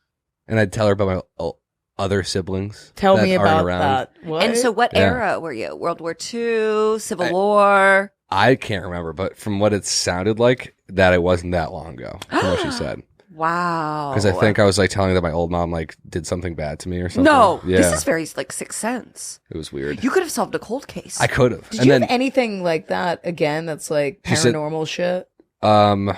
A: And I'd tell her about my other siblings.
D: Tell me about
A: around.
D: that. What?
B: And so what era were you? World War II, Civil War?
A: I can't remember, but from what it sounded like, that it wasn't that long ago, from what she said.
B: Wow.
A: Because I think I was like telling her that my old mom like did something bad to me or something.
B: No,
A: yeah.
B: this is very like Sixth Sense.
A: It was weird.
B: You could have solved a cold case.
A: I could have.
D: Did you have anything like that again? That's like paranormal shit.
A: Not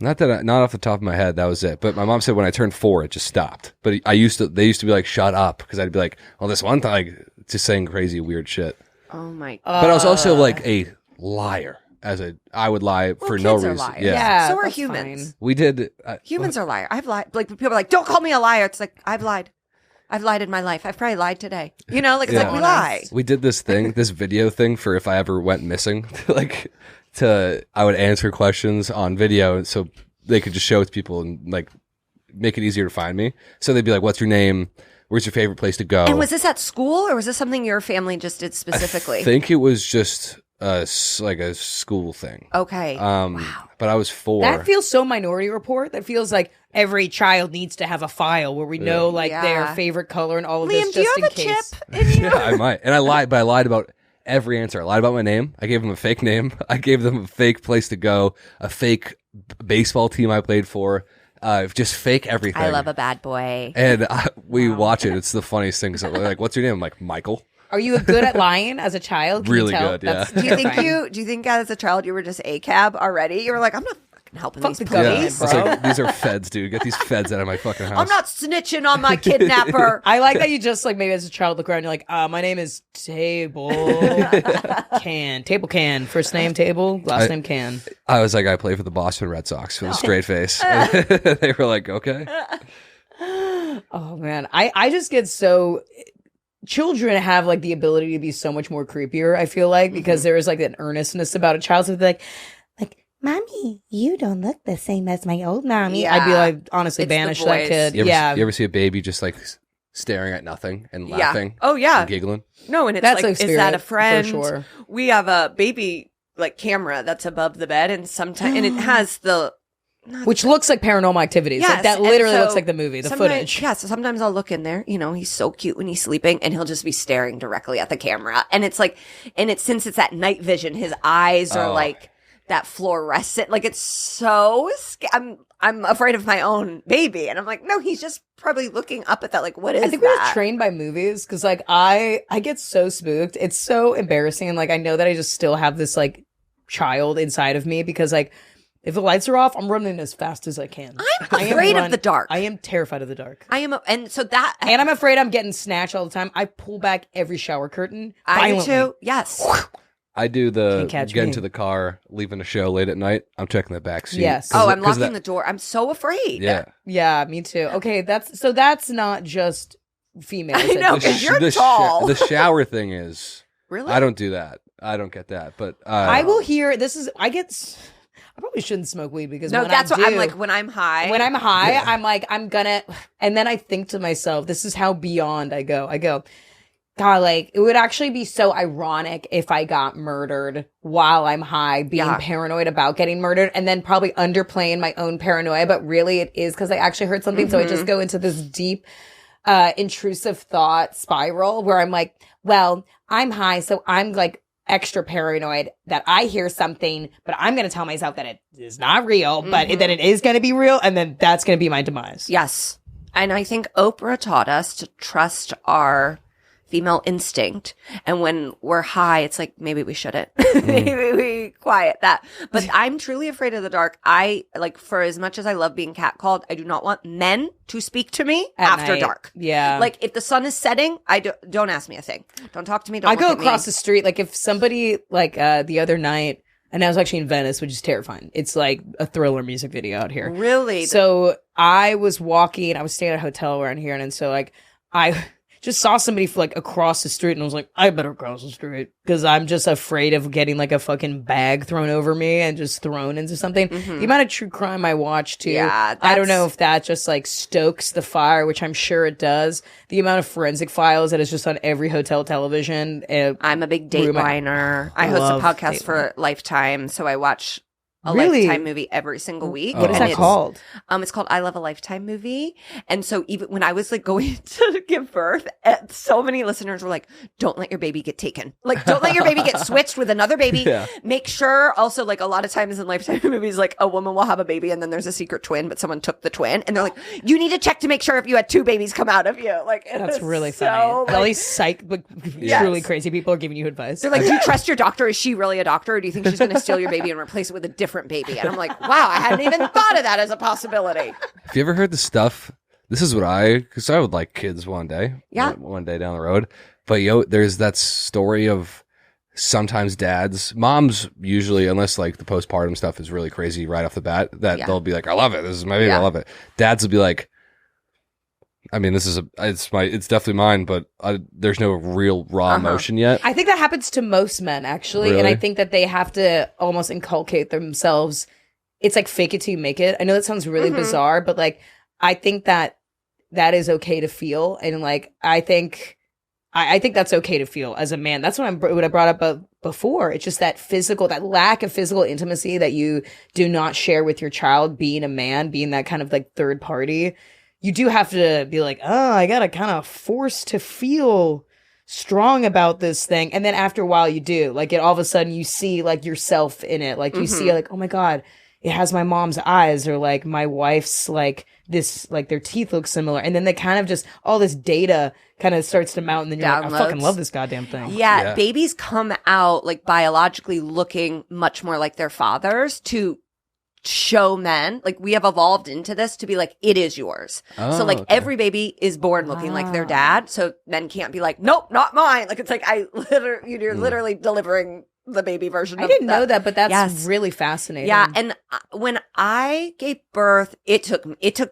A: off the top of my head. That was it. But my mom said when I turned 4, it just stopped. But they used to be like, "Shut up," because I'd be like, "Well, this one time, like, just saying crazy weird shit."
B: Oh my god!
A: But I was also like a liar. I would lie for no reason.
B: Yeah, so are humans.
A: Fine. We did.
B: Humans are liars. I've lied. Like people are like, "Don't call me a liar." It's like I've lied. I've lied in my life. I've probably lied today. Like it's like we lie.
A: We did this thing, this video thing for if I ever went missing. I would answer questions on video, so they could just show it to people and like make it easier to find me. So they'd be like, "What's your name? Where's your favorite place to go?"
B: And was this at school or was this something your family just did specifically?
A: I think it was just like a school thing.
B: Okay.
A: Wow. But I was 4.
D: That feels so Minority Report. That feels like every child needs to have a file where we know like their favorite color and all of
B: Liam,
D: this.
B: do you have a chip in you?
A: Yeah, I might. And I lied, but I lied about every answer. I lied about my name. I gave them a fake name. I gave them a fake place to go, a fake baseball team I played for. Just fake everything.
B: I love a bad boy.
A: And we watch it. It's the funniest thing. So like, "What's your name?" I'm like, "Michael."
D: Are you good at lying as a child? Can
A: really
D: you tell?
A: good, yeah.
B: Do you think as a child you were just a cab already? You were like, I'm not fucking helping these
D: the
B: police.
D: government,
A: It's like, these are feds, dude. Get these feds out of my fucking house.
B: I'm not snitching on my kidnapper.
D: I like that you just like maybe as a child look around and you're like, my name is Table Can. First name Table, last name Can.
A: I was like, I play for the Boston Red Sox with a straight face. They were like, okay.
D: Oh man, I just get so. Children have like the ability to be so much more creepier, I feel like, because there is like an earnestness about a child. So they're like, "Mommy, you don't look the same as my old mommy."
B: Yeah.
D: I'd be like, honestly,
B: It's the
D: banish that
B: voice.
D: kid.
A: You ever see a baby just like staring at nothing and laughing?
B: Oh yeah.
A: And giggling?
B: No, and it's
D: That's
B: like,
D: a
B: is that a
D: spirit, for
B: friend?
D: sure.
B: We have a baby like camera that's above the bed, and sometimes and it has the.
D: Which looks like Paranormal Activities.
B: Yes,
D: Like that
B: and
D: literally
B: so
D: looks like the movie, the
B: sometimes-
D: footage.
B: Yeah, so sometimes I'll look in there, he's so cute when he's sleeping and he'll just be staring directly at the camera. And it's like, since it's that night vision, his eyes are like that fluorescent, like it's so, I'm afraid of my own baby. And I'm like, no, he's just probably looking up at that. Like, what is that?
D: I think we were trained by movies because like I get so spooked. It's so embarrassing. Like I know that I just still have this like child inside of me because like
E: If the lights are off, I'm running as fast as I can.
B: I'm afraid of the dark.
E: I am terrified of the dark.
B: And so that,
E: And I'm afraid I'm getting snatched all the time. I pull back every shower curtain
B: I do
E: violently.
B: too. Yes.
A: I do the
E: Can't catch
A: get
E: me.
A: into the car, leaving a show late at night. I'm checking the back seat.
E: Yes.
B: Oh, I'm
A: 'cause
B: locking the door. I'm so afraid.
A: Yeah.
E: Yeah, me too. Okay, that's not just females.
B: I know,
E: that do
B: 'cause
E: that.
B: you're tall.
A: The shower thing is.
B: Really?
A: I don't do that. I don't get that. But
E: I will hear I probably shouldn't smoke weed because
B: No,
E: when
B: that's
E: I
B: what I'm
E: do-
B: like when I'm high.
E: When I'm high, I'm like, I'm gonna, and then I think to myself, this is how beyond I go. I go, God, like, it would actually be so ironic if I got murdered while I'm high, being paranoid about getting murdered, and then probably underplaying my own paranoia. But really, it is because I actually heard something. So I just go into this deep, intrusive thought spiral where I'm like, well, I'm high, so I'm like, extra paranoid that I hear something, but I'm going to tell myself that it is not real, but that it is going to be real, and then that's going to be my demise.
B: Yes. And I think Oprah taught us to trust our female instinct. And when we're high, it's like, maybe we shouldn't. Maybe we quiet that. But I'm truly afraid of the dark. I, like, for as much as I love being catcalled, I do not want men to speak to me
E: At
B: after
E: night.
B: dark.
E: Yeah.
B: Like, if the sun is setting, don't ask me a thing. Don't talk to me. Don't
E: I
B: look
E: go
B: at me.
E: across the street, like if somebody, like the other night, and I was actually in Venice, which is terrifying. It's like a thriller music video out here.
B: Really?
E: So I was walking, I was staying at a hotel around here, and so like I just saw somebody like across the street, and I was like, I better cross the street because I'm just afraid of getting like a fucking bag thrown over me and just thrown into something. The amount of true crime I watch too,
B: Yeah,
E: I don't know if that just like stokes the fire, which I'm sure it does. The amount of forensic files that is just on every hotel television.
B: I'm a big Dateliner. I host a
E: love
B: podcast for Lifetime, so I watch a
E: Really?
B: Lifetime movie every single week.
E: What is
B: and
E: that
B: it's-
E: called?
B: It's called I Love a Lifetime Movie. And so even when I was like going to give birth, so many listeners were like, don't let your baby get taken. Like, don't let your baby get switched with another baby.
A: Yeah.
B: Make sure also, like, a lot of times in Lifetime movies, like a woman will have a baby and then there's a secret twin, but someone took the twin. And they're like, you need to check to make sure if you had two babies come out of you. Like, it
E: That's
B: is
E: really
B: so,
E: funny. All
B: like,
E: these like,
B: Yes.
E: truly crazy people are giving you advice.
B: they're like, do you trust your doctor? Is she really a doctor? Or do you think she's going to steal your baby and replace it with a different baby? And I'm like, wow, I hadn't even thought of that as a possibility.
A: Have you ever heard the stuff? This is what because I would like kids one day.
B: Yeah.
A: One day down the road. But there's that story of sometimes moms usually, unless like the postpartum stuff is really crazy right off the bat, that they'll be like, I love it. This is my baby. I love it. Dads will be like, I mean, it's definitely mine, but there's no real raw emotion yet.
E: I think that happens to most men, actually. And I
A: Really?
E: think that they have to almost inculcate themselves. It's like fake it till you make it. I know that sounds really bizarre, but like, I think that is okay to feel. And like, I think that's okay to feel as a man. That's what I brought up before. It's just that lack of physical intimacy that you do not share with your child, being a man, being that kind of like third party. You do have to be like, oh, I gotta kind of force to feel strong about this thing. And then after a while you do. Like, all of a sudden you see like yourself in it. Like you see like, oh my God, it has my mom's eyes, or like my wife's like this, like their teeth look similar. And then they kind of just, all this data kind of starts to mount, and then you're like, I fucking
B: Downloads.
E: love this goddamn thing.
B: Yeah, babies come out like biologically looking much more like their fathers to show men, like, we have evolved into this to be like, it is yours. So like
A: okay.
B: every baby is born looking like their dad. So men can't be like, nope, not mine. Like, it's like you're literally delivering the baby version
E: I
B: of
E: didn't know that, but that's
B: Yes.
E: really fascinating.
B: Yeah, and when I gave birth, it took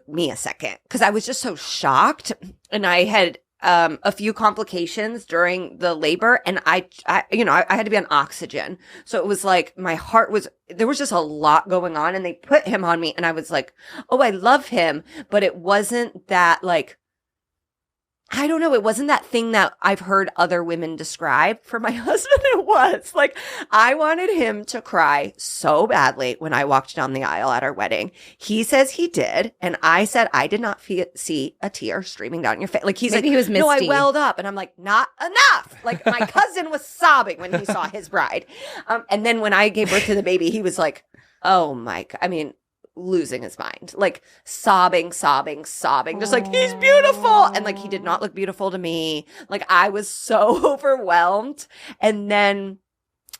B: me a second because I was just so shocked, and I had a few complications during the labor, and I had to be on oxygen, so it was like there was just a lot going on, and they put him on me, and I was like, oh, I love him, but it wasn't that like. I don't know. It wasn't that thing that I've heard other women describe. For my husband, it was like, I wanted him to cry so badly when I walked down the aisle at our wedding. He says he did. And I said, I did not see a tear streaming down your face. Like, he's
D: Maybe
B: like,
D: he was
B: no, I
D: misty.
B: welled up. And I'm like, not enough. Like, my cousin was sobbing when he saw his bride. And then when I gave birth to the baby, he was like, oh my God. I mean, losing his mind, like sobbing, just like, he's beautiful. And like, he did not look beautiful to me. Like, I was so overwhelmed. And then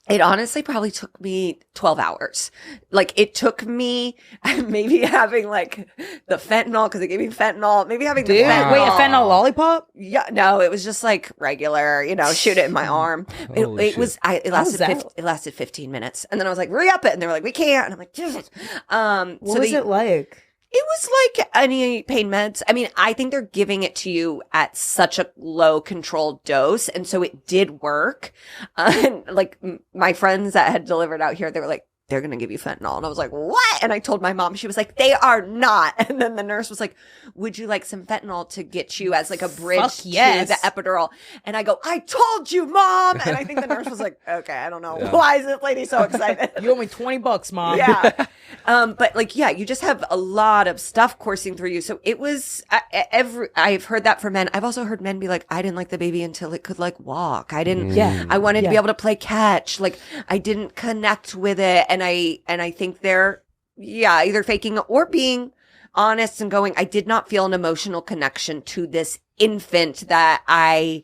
B: It honestly probably took me 12 hours. Like, it took me maybe having, like, the fentanyl, because they gave me fentanyl. Maybe having the fentanyl.
E: Wait, a fentanyl lollipop?
B: Yeah, no, it was just, like, regular, shoot it in my arm. It lasted 15 minutes. And then I was like, re-up it. And they were like, we can't. And I'm like, Jesus.
E: What was it like?
B: It was like any pain meds. I mean, I think they're giving it to you at such a low controlled dose. And so it did work. And like my friends that had delivered out here, they were like, they're going to give you fentanyl. And I was like, what? And I told my mom, she was like, they are not. And then the nurse was like, would you like some fentanyl to get you as like a bridge to the epidural? And I go, I told you, Mom. And I think the nurse was like, okay, I don't know. Yeah. Why is this lady so excited?
E: You owe me $20, Mom.
B: Yeah. But like, yeah, you just have a lot of stuff coursing through you. So it was, I've heard that for men. I've also heard men be like, I didn't like the baby until it could like walk. I didn't, I wanted to be able to play catch. Like I didn't connect with it. And I think they're, either faking or being honest and going, I did not feel an emotional connection to this infant that I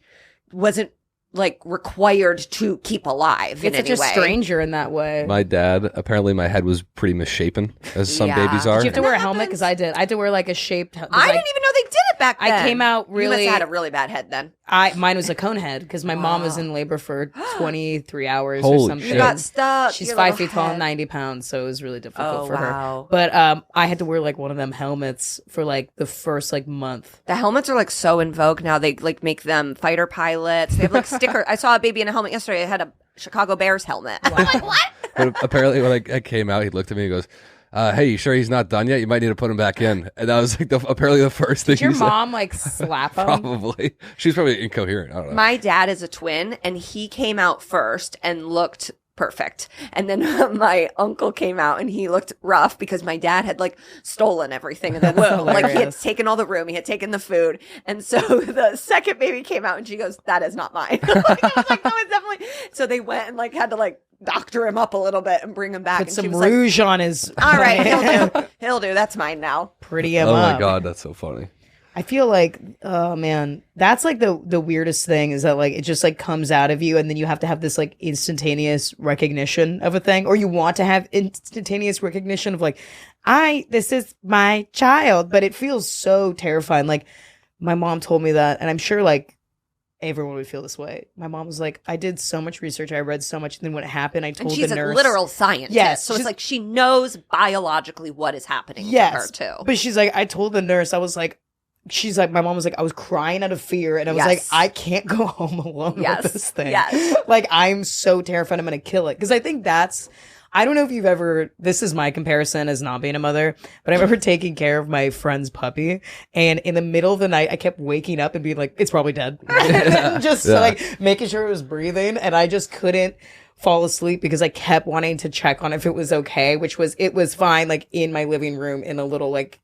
B: wasn't like required to keep alive in any way.
E: It's such a stranger in that way.
A: My dad, apparently my head was pretty misshapen, as some babies are.
E: Did you have to wear a helmet? Because I did. I had to wear like a shaped helmet.
B: I didn't even know they did it back then.
E: I came out really...
B: You must have had a really bad head then.
E: Mine was a cone head because my mom was in labor for 23 hours
A: Holy
E: or something.
A: shit.
B: You got stuck.
E: She's 5 feet tall and 90 pounds, so it was really difficult for
B: wow.
E: her. But I had to wear like one of them helmets for like the first like month.
B: The helmets are like so in vogue now. They like make them fighter pilots. They have like sticker. I saw a baby in a helmet yesterday. It had a Chicago Bears helmet. Wow. I'm like, what?
A: But apparently when I came out, he looked at me and goes, hey, you sure he's not done yet? You might need to put him back in. And that was like apparently the first thing
E: Did your
A: he said.
E: mom like slap him?
A: Probably. She's probably incoherent. I don't know.
B: My dad is a twin, and he came out first and looked perfect. And then my uncle came out and he looked rough because my dad had like stolen everything in the womb. Like he had taken all the room, he had taken the food. And so the second baby came out and she goes, that is not mine. Like, I was like, no, it's definitely. So they went and like had to like doctor him up a little bit and bring him back.
E: Put
B: and
E: some
B: she was
E: rouge
B: like,
E: on his.
B: All right, he'll do. That's mine now.
E: Pretty him
A: up.
E: up.
A: Oh my God, that's so funny.
E: I feel like, oh man, that's like the weirdest thing is that like it just like comes out of you and then you have to have this like instantaneous recognition of a thing, or you want to have instantaneous recognition of like, this is my child, but it feels so terrifying. Like my mom told me that, and I'm sure like everyone would feel this way. My mom was like, I did so much research, I read so much, and then when it happened, I told the nurse.
B: And she's a literal scientist.
E: Yes,
B: so it's like she knows biologically what is happening to her too.
E: But she's like, I told the nurse, I was like, she's like, my mom was like, I was crying out of fear, and I was like, I can't go home alone with this thing. Like, I'm so terrified I'm going to kill it. Because I think I don't know if you've ever, this is my comparison as not being a mother, but I remember taking care of my friend's puppy, and in the middle of the night, I kept waking up and being like, it's probably dead. Just like making sure it was breathing, and I just couldn't fall asleep because I kept wanting to check on if it was okay, it was fine, like in my living room in a little like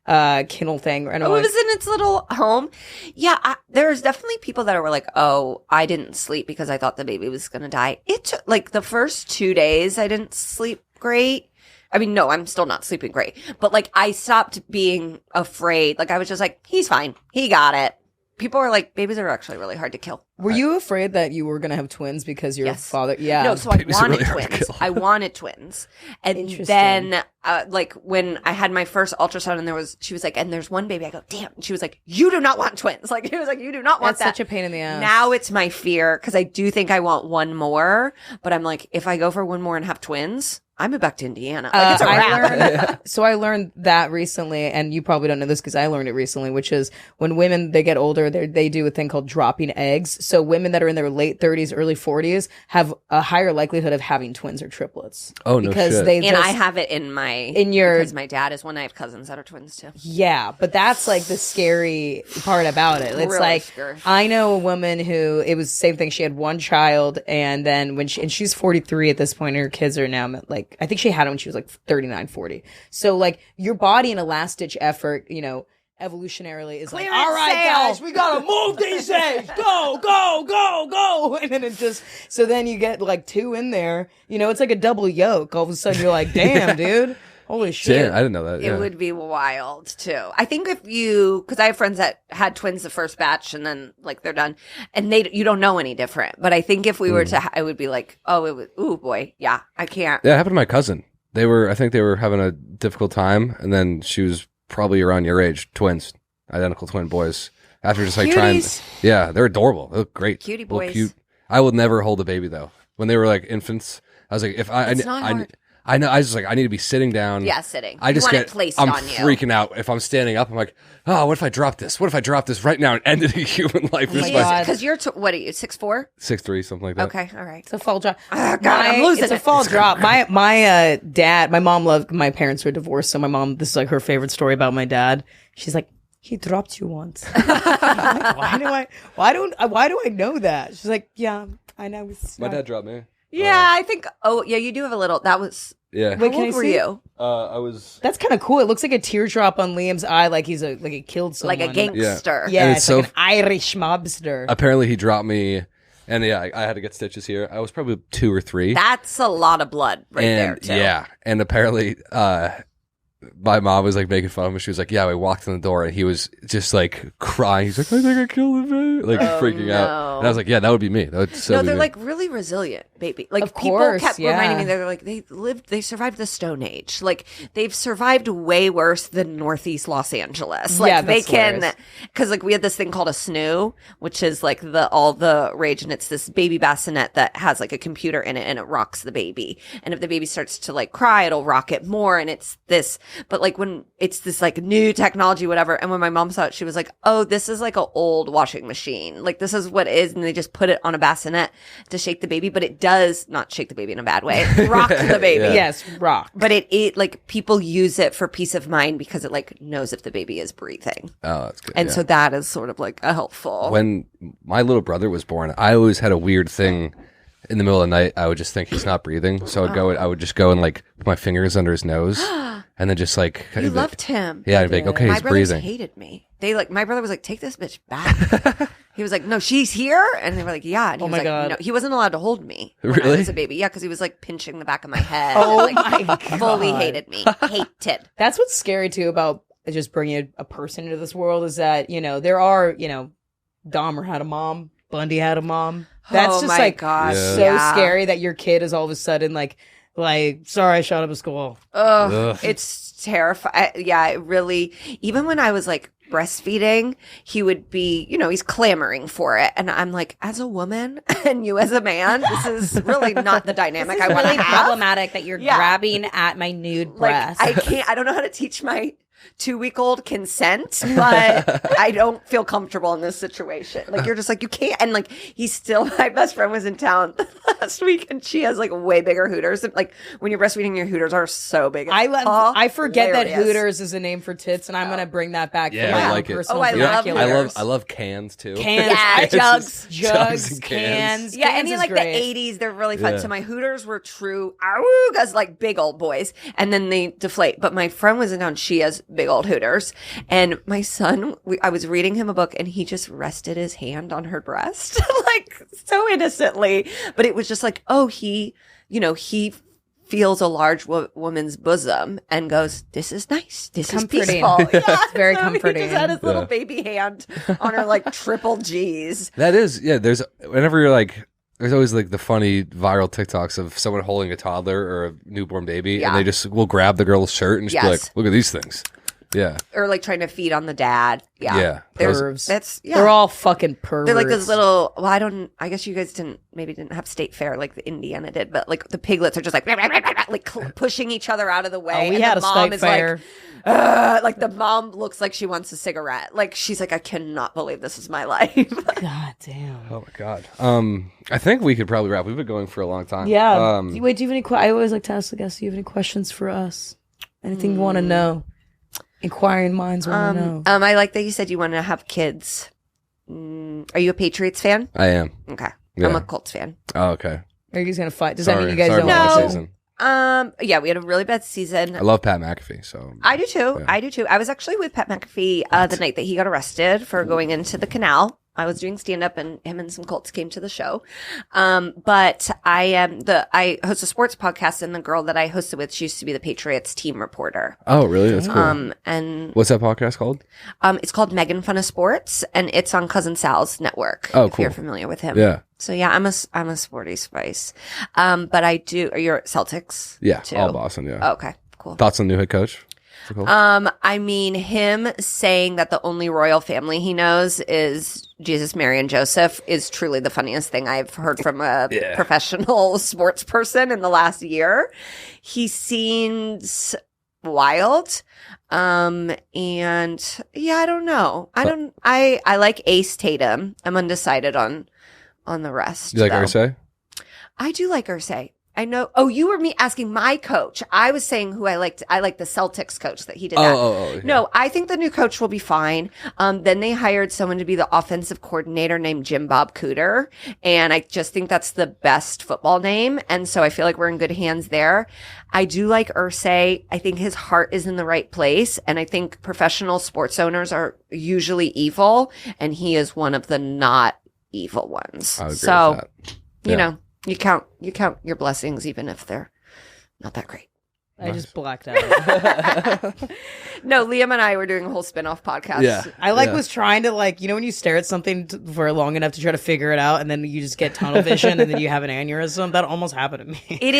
E: kennel thing. And
B: it was in its little home. Yeah, there's definitely people that were like, oh, I didn't sleep because I thought the baby was going to die. It took like the first 2 days I didn't sleep great. I mean, no, I'm still not sleeping great. But like I stopped being afraid. Like I was just like, he's fine. He got it. People are like, babies are actually really hard to kill.
E: Were you afraid that you were going to have twins because your father? Yeah.
B: No, so I wanted twins. I wanted twins. And then, like, when I had my first ultrasound and she was like, and there's one baby, I go, damn. And she was like, you do not want twins. Like, he was like, you do not want that.
E: That's such a pain in the ass.
B: Now it's my fear because I do think I want one more. But I'm like, if I go for one more and have twins, I'm back to Indiana. Like, it's a wrap.
E: So I learned that recently, and you probably don't know this because I learned it recently, which is when women, they get older, they do a thing called dropping eggs. So women that are in their late 30s, early 40s have a higher likelihood of having twins or triplets.
A: Oh, no
E: because
A: shit.
B: And I have it because my dad is one. I have cousins that are twins too.
E: Yeah, but that's like the scary part about it. It's really like, scary. I know a woman who, it was the same thing. She had one child, and then and she's 43 at this point, and her kids are now like, I think she had it when she was like 39, 40. So like your body in a last ditch effort, evolutionarily is like, all right, guys, we gotta move these eggs. Go, go, go, go. And then so then you get like two in there, it's like a double yolk. All of a sudden you're like, damn, dude. Holy shit.
A: Damn, I didn't know that.
B: It would be wild too. I think because I have friends that had twins the first batch and then like they're done and you don't know any different. But I think if we were to, I would be like, ooh boy, yeah, I can't.
A: Yeah, it happened to my cousin. I think they were having a difficult time, and then she was probably around your age, twins, identical twin boys. After just like
B: Cuties.
A: they're adorable. They look great.
B: Cutie
A: Look
B: boys.
A: cute. I will never hold a baby though. When they were like infants, I was like, if
B: It's not hard.
A: I know. I was just like, I need to be sitting down.
B: Yeah, sitting.
A: I just
B: want
A: get
B: it placed
A: I'm
B: on you.
A: freaking out. If I'm standing up, I'm like, oh, what if I drop this? What if I drop this right now and ended a human life? This
E: my
A: is
E: God.
B: Because you're, what are you, 6'4"?
A: 6'3", something like that.
B: Okay, all right.
E: It's a fall drop.
B: Oh, God, I'm losing
E: It's a
B: it.
E: fall drop. My dad, my mom loved, my parents were divorced, so my mom, this is like her favorite story about my dad. She's like, he dropped you once. I'm like, why do I know that? She's like, yeah, I know.
A: My dad dropped me.
B: Yeah, I think, you do have a little, that was,
A: Yeah.
E: Wait,
B: how
E: can I
B: old were
E: see?
B: you?
A: I was.
E: That's kind of cool. It looks like a teardrop on Liam's eye, like he killed someone.
B: Like a gangster.
E: Yeah,
A: And
E: it's
A: it's so-
E: like an Irish mobster.
A: Apparently, he dropped me, and yeah, I had to get stitches here. I was probably 2 or 3.
B: That's a lot of blood right there,
A: And
B: too.
A: yeah, and apparently, my mom was like making fun of him. She was like, "Yeah, we walked in the door, and he was just like crying. He's like, I think I killed the baby, like freaking out." And I was like, "Yeah, that would be me. That would so
B: No,
A: be
B: they're
A: me."
B: like really resilient, baby. Like
E: Of
B: people
E: course,
B: kept
E: yeah.
B: reminding me, they're like they survived the Stone Age. Like they've survived way worse than Northeast Los Angeles. Like
E: Yeah,
B: they
E: that's
B: can,
E: hilarious.
B: because like we had this thing called a snoo, which is like all the rage, and it's this baby bassinet that has like a computer in it, and it rocks the baby. And if the baby starts to like cry, it'll rock it more. And it's this, but like when it's this like new technology, whatever. And when my mom saw it, she was like, "Oh, this is like an old washing machine. Like this is what it is." And they just put it on a bassinet to shake the baby, but it does not shake the baby in a bad way. Rock the baby.
A: Yeah.
E: Yes, rock.
B: But it like people use it for peace of mind because it like knows if the baby is breathing.
A: Oh, that's good.
B: And
A: yeah.
B: so that is sort of like a helpful.
A: When my little brother was born, I always had a weird thing. In the middle of the night, I would just think he's not breathing, so I would just go and like put my fingers under his nose, and then just like
B: you loved him.
A: Yeah, I'd be like, okay,
B: My
A: he's
B: brothers
A: breathing.
B: hated me. My brother was like, take this bitch back. He was like, no, she's here. And they were like, yeah. And he was
E: my
B: like,
E: God.
B: no, he wasn't allowed to hold me when I
A: Really?
B: was a baby. Yeah, because he was like pinching the back of my head.
E: Oh
B: and, like,
E: my
B: fully
E: God.
B: hated me. Hated.
E: That's what's scary too about just bringing a person into this world is that, there are, Dahmer had a mom, Bundy had a mom. That's
B: Oh
E: just
B: my
E: like
B: gosh.
A: Yeah.
E: so
B: Yeah.
E: scary that your kid is all of a sudden like, sorry, I shot up a school.
B: Ugh,
A: Ugh.
B: it's terrifying. Yeah, it really, even when I was like breastfeeding, he would be, he's clamoring for it. And I'm like, as a woman and you as a man, this is really not the dynamic I want to
D: really
B: have.
D: problematic that you're
B: Yeah.
D: grabbing at my nude
B: Like,
D: breast.
B: I don't know how to teach my 2-week-old consent, but I don't feel comfortable in this situation. Like, you're just like, you can't. And like, my best friend was in town last week and she has like way bigger hooters. Like, when you're breastfeeding, your hooters are so big.
E: I forget that
B: Hilarious.
E: Hooters is a name for tits, and I'm gonna bring that back.
A: Yeah,
E: for my
A: I
E: own
A: like it.
E: personal
B: Oh, I love
E: vernacular.
A: I love cans too.
E: Cans,
B: Yeah,
A: It's
B: jugs.
A: just
E: jugs,
A: and
E: cans.
B: Yeah,
E: Cans
B: and in
E: is
B: like
E: great.
B: the 80s, they're really fun.
A: Yeah.
B: So my Hooters were true augas, like big old boys, and then they deflate. But my friend was in town; she has big old Hooters, and my son, I was reading him a book, and he just rested his hand on her breast, like so innocently. But it was just like, oh, he feels a large woman's bosom and goes, "This is nice. This
D: Comforting.
B: is peaceful." Yeah,
D: It's very
B: so
D: comforting.
B: He just had his little
A: Yeah.
B: baby hand on her like triple G's.
A: That is, yeah. Whenever you're like, there's always like the funny viral TikToks of someone holding a toddler or a newborn baby,
B: Yeah.
A: and they just will grab the girl's shirt and just be
B: Yes.
A: like, "Look at these things." Yeah,
B: Or like trying to feed on the dad. Yeah.
A: Yeah.
B: They're,
E: Pervs.
B: that's, yeah.
E: They're all fucking perverts.
B: They're like those little, I guess you guys didn't have state fair like the Indiana did, but like the piglets are just like pushing each other out of the way.
E: Oh, we
B: and
E: had
B: the
E: a
B: mom
E: state
B: is
E: fair.
B: like the mom looks like she wants a cigarette. Like she's like, I cannot believe this is my life.
E: God damn.
A: Oh my god. I think we could probably wrap. We've been going for a long time.
E: Yeah. Wait, do you have any? I always like to ask the guests. Do you have any questions for us? Anything you want to know? Inquiring minds want to know.
B: I like that you said you want to have kids. Are you a Patriots fan?
A: I am.
B: Okay.
A: Yeah.
B: I'm a Colts fan.
A: Oh, okay.
E: Are you guys gonna fight? Does that
A: Sorry,
E: mean you guys
A: sorry
E: don't
A: about
E: watch
A: my
E: it?
A: season.
B: Yeah, we had a really bad season.
A: I love Pat McAfee. So
B: I do too.
A: Yeah.
B: I do too. I was actually with Pat McAfee the night that he got arrested for going into the canal. I was doing stand up and him and some Colts came to the show. But I host a sports podcast, and the girl that I hosted with, she used to be the Patriots team reporter.
A: Oh, really? That's cool.
B: And
A: what's that podcast called?
B: it's called Megan Fun of Sports, and it's on Cousin Sal's network.
A: Oh,
B: if
A: cool.
B: you're familiar with him.
A: Yeah.
B: So yeah, I'm a sporty spice. But I do, you're Celtics?
A: Yeah.
B: Too?
A: All Boston. Yeah.
B: Oh, okay. Cool.
A: Thoughts on the new head coach? Cool.
B: I mean, him saying that the only royal family he knows is Jesus, Mary, and Joseph is truly the funniest thing I've heard from a professional sports person in the last year. He seems wild. And yeah, I don't know. I like Ace Tatum. I'm undecided on the rest.
A: You like
B: though.
A: Irsay?
B: I do like Irsay. I know. Oh, you were me asking my coach. I was saying who I liked. I like the Celtics coach that he did that.
A: Yeah.
B: No, I think the new coach will be fine. Then they hired someone to be the offensive coordinator named Jim Bob Cooter. And I just think that's the best football name. And so I feel like we're in good hands there. I do like Irsay. I think his heart is in the right place. And I think professional sports owners are usually evil. And he is one of the not evil ones.
A: I agree with
B: that.
A: Yeah.
B: You know. You count your blessings even if they're not that great.
E: I just blacked out.
B: No, Liam and I were doing a whole spin-off podcast.
A: Yeah.
E: I was trying to when you stare at something for long enough to try to figure it out, and then you just get tunnel vision, and then you have an aneurysm. That almost happened to me.
B: It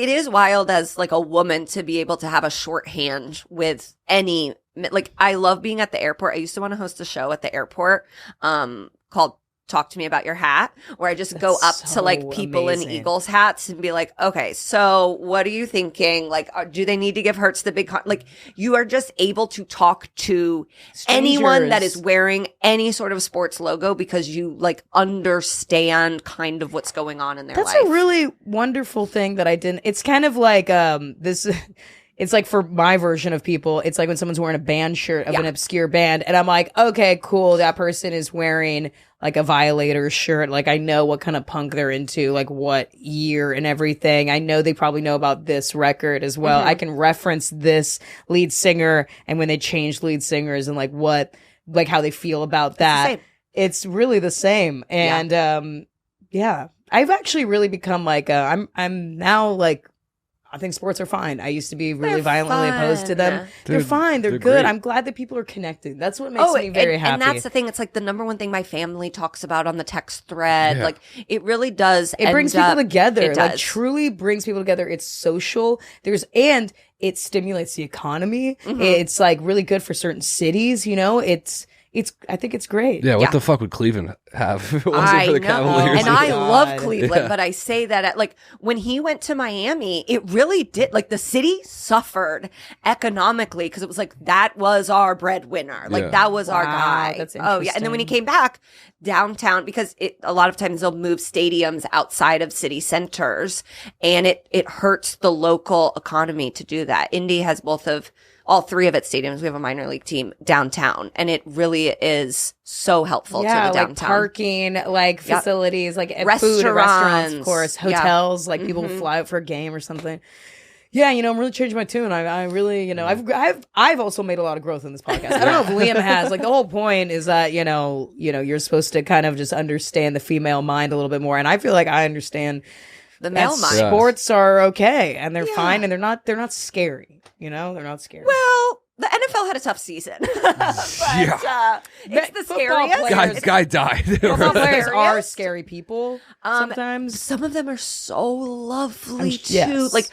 B: is wild as like a woman to be able to have a shorthand with any, like, I love being at the airport. I used to want to host a show at the airport called Talk to Me About Your Hat, where I just go up to like people in Eagles hats and be like, okay, so what are you thinking? Like, do they need to give Hurts the big, like, you are just able to talk to anyone that is wearing any sort of sports logo because you like understand kind of what's going on in their life.
E: That's a really wonderful thing that I didn't, it's kind of like, this, it's like for my version of people, it's like when someone's wearing a band shirt of an obscure band, and I'm like, okay, cool, that person is wearing like a Violator shirt. Like, I know what kind of punk they're into, like what year and everything. I know they probably know about this record as well. I can reference this lead singer and when they changed lead singers and like what, like how they feel about that. It's really the same. And yeah, I've actually really become like, I'm now like, I think sports are fine. I used to be really violently opposed to them. They're fine. They're good. Great. I'm glad that people are connecting. That's what makes me very happy.
B: And that's the thing. It's like the number one thing my family talks about on the text thread. Yeah. Like, it really does.
E: It brings people together. It like, truly brings people together. It's social. And it stimulates the economy. It's like really good for certain cities. You know, I think it's great.
A: Yeah, what the fuck would Cleveland have if it wasn't for the Cavaliers?
B: And I love Cleveland, but I say that like when he went to Miami, it really did, like the city suffered economically because it was like, that was our breadwinner. Like that was our guy.
E: That's
B: oh yeah. And then when he came back downtown, because a lot of times they'll move stadiums outside of city centers, and it hurts the local economy to do that. Indy has all three of its stadiums. We have a minor league team downtown, and it really is so helpful to the downtown.
E: Like parking, like facilities, like food, restaurants, of course, hotels, like people fly out for a game or something. Yeah, I'm really changing my tune. I really, I've also made a lot of growth in this podcast. I don't know if Liam has. Like, the whole point is that, you're supposed to kind of just understand the female mind a little bit more, and I feel like I understand
B: the male mind.
E: Sports are okay, and they're fine, and they're not scary. They're not scary.
B: Well, the NFL had a tough season. But, it's the scariest.
A: Guy died.
E: Football players are scary people sometimes.
B: Some of them are so lovely, too.
E: Yes,
B: like,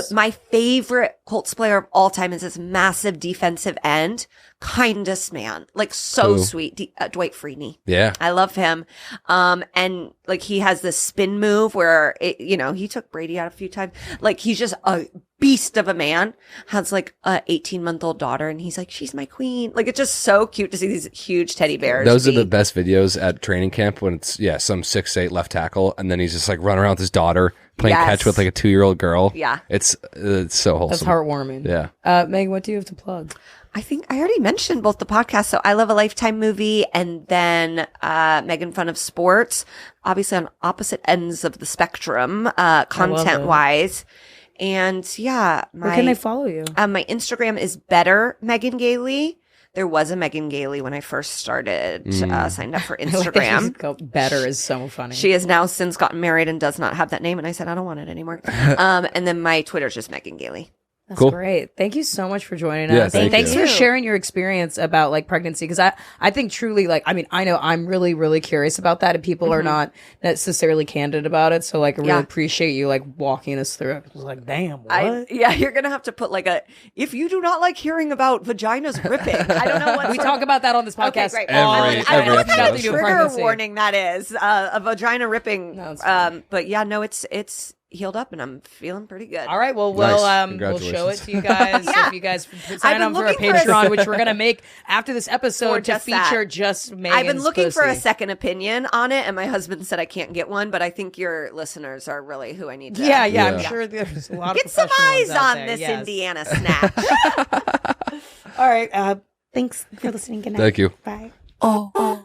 B: my favorite Colts player of all time is this massive defensive end. Kindest man. Like, so sweet. Dwight Freeney.
A: Yeah.
B: I love him. And, like, he has this spin move where, he took Brady out a few times. Like, he's just a beast of a man, has like a 18-month-old daughter, and he's like, she's my queen. Like, it's just so cute to see these huge teddy bears.
A: Those are the best videos at training camp when it's some 6'8" left tackle, and then he's just like running around with his daughter playing catch with like a 2-year-old girl.
B: Yeah.
A: It's so wholesome.
E: That's heartwarming.
A: Yeah.
E: Meg, what do you have to plug?
B: I think I already mentioned both the podcasts. So I Love a Lifetime movie, and then Megan Fun of Sports, obviously on opposite ends of the spectrum, content wise. And
E: where can they follow you?
B: My Instagram is better Megan Gailey. There was a Megan Gailey when I first started, signed up for
E: I like that
B: Instagram.
E: she's called Better is so funny.
B: She has now since gotten married and does not have that name. And I said, I don't want it anymore. And then my Twitter's just Megan Gailey.
E: That's
A: Cool.
E: great. Thank you so much for joining
A: Yeah,
E: us.
A: thank
E: Thanks
A: you.
E: for sharing your experience about like pregnancy. Cause I think truly like, I mean, I know I'm really, really curious about that and people are not necessarily candid about it. So like, I really appreciate you like walking us through it. I was like, damn, what?
B: You're going to have to put like if you do not like hearing about vaginas ripping, I don't know what
E: We talk about that on this
B: Okay,
E: podcast.
B: great.
A: Every
B: I don't know what kind
A: episode.
B: of trigger
E: Pregnancy.
B: warning that is, a vagina ripping.
E: No, it's fine.
B: But yeah, no, it's healed up and I'm feeling pretty good.
E: All right, well,
A: Nice.
E: we'll show it
A: Congratulations.
E: to you guys.
B: Yeah.
E: If you guys
B: I've
E: sign
B: been
E: up for our
B: looking for a-
E: Patreon, which we're gonna make after this
B: For
E: episode to
B: just that.
E: feature just Megan's
B: I've been looking for a
E: pussy.
B: second opinion on it, and my husband said I can't get one, but I think your listeners are really who I need to.
E: Yeah,
A: Yeah.
E: I'm sure there's a lot
B: Get
E: of
B: some
E: professional
B: eyes
E: ones out
B: on
E: there.
B: this
E: Yes.
B: Indiana snatch.
E: All right, thanks for listening. Good night.
A: Thank you.
E: Bye.
B: Oh.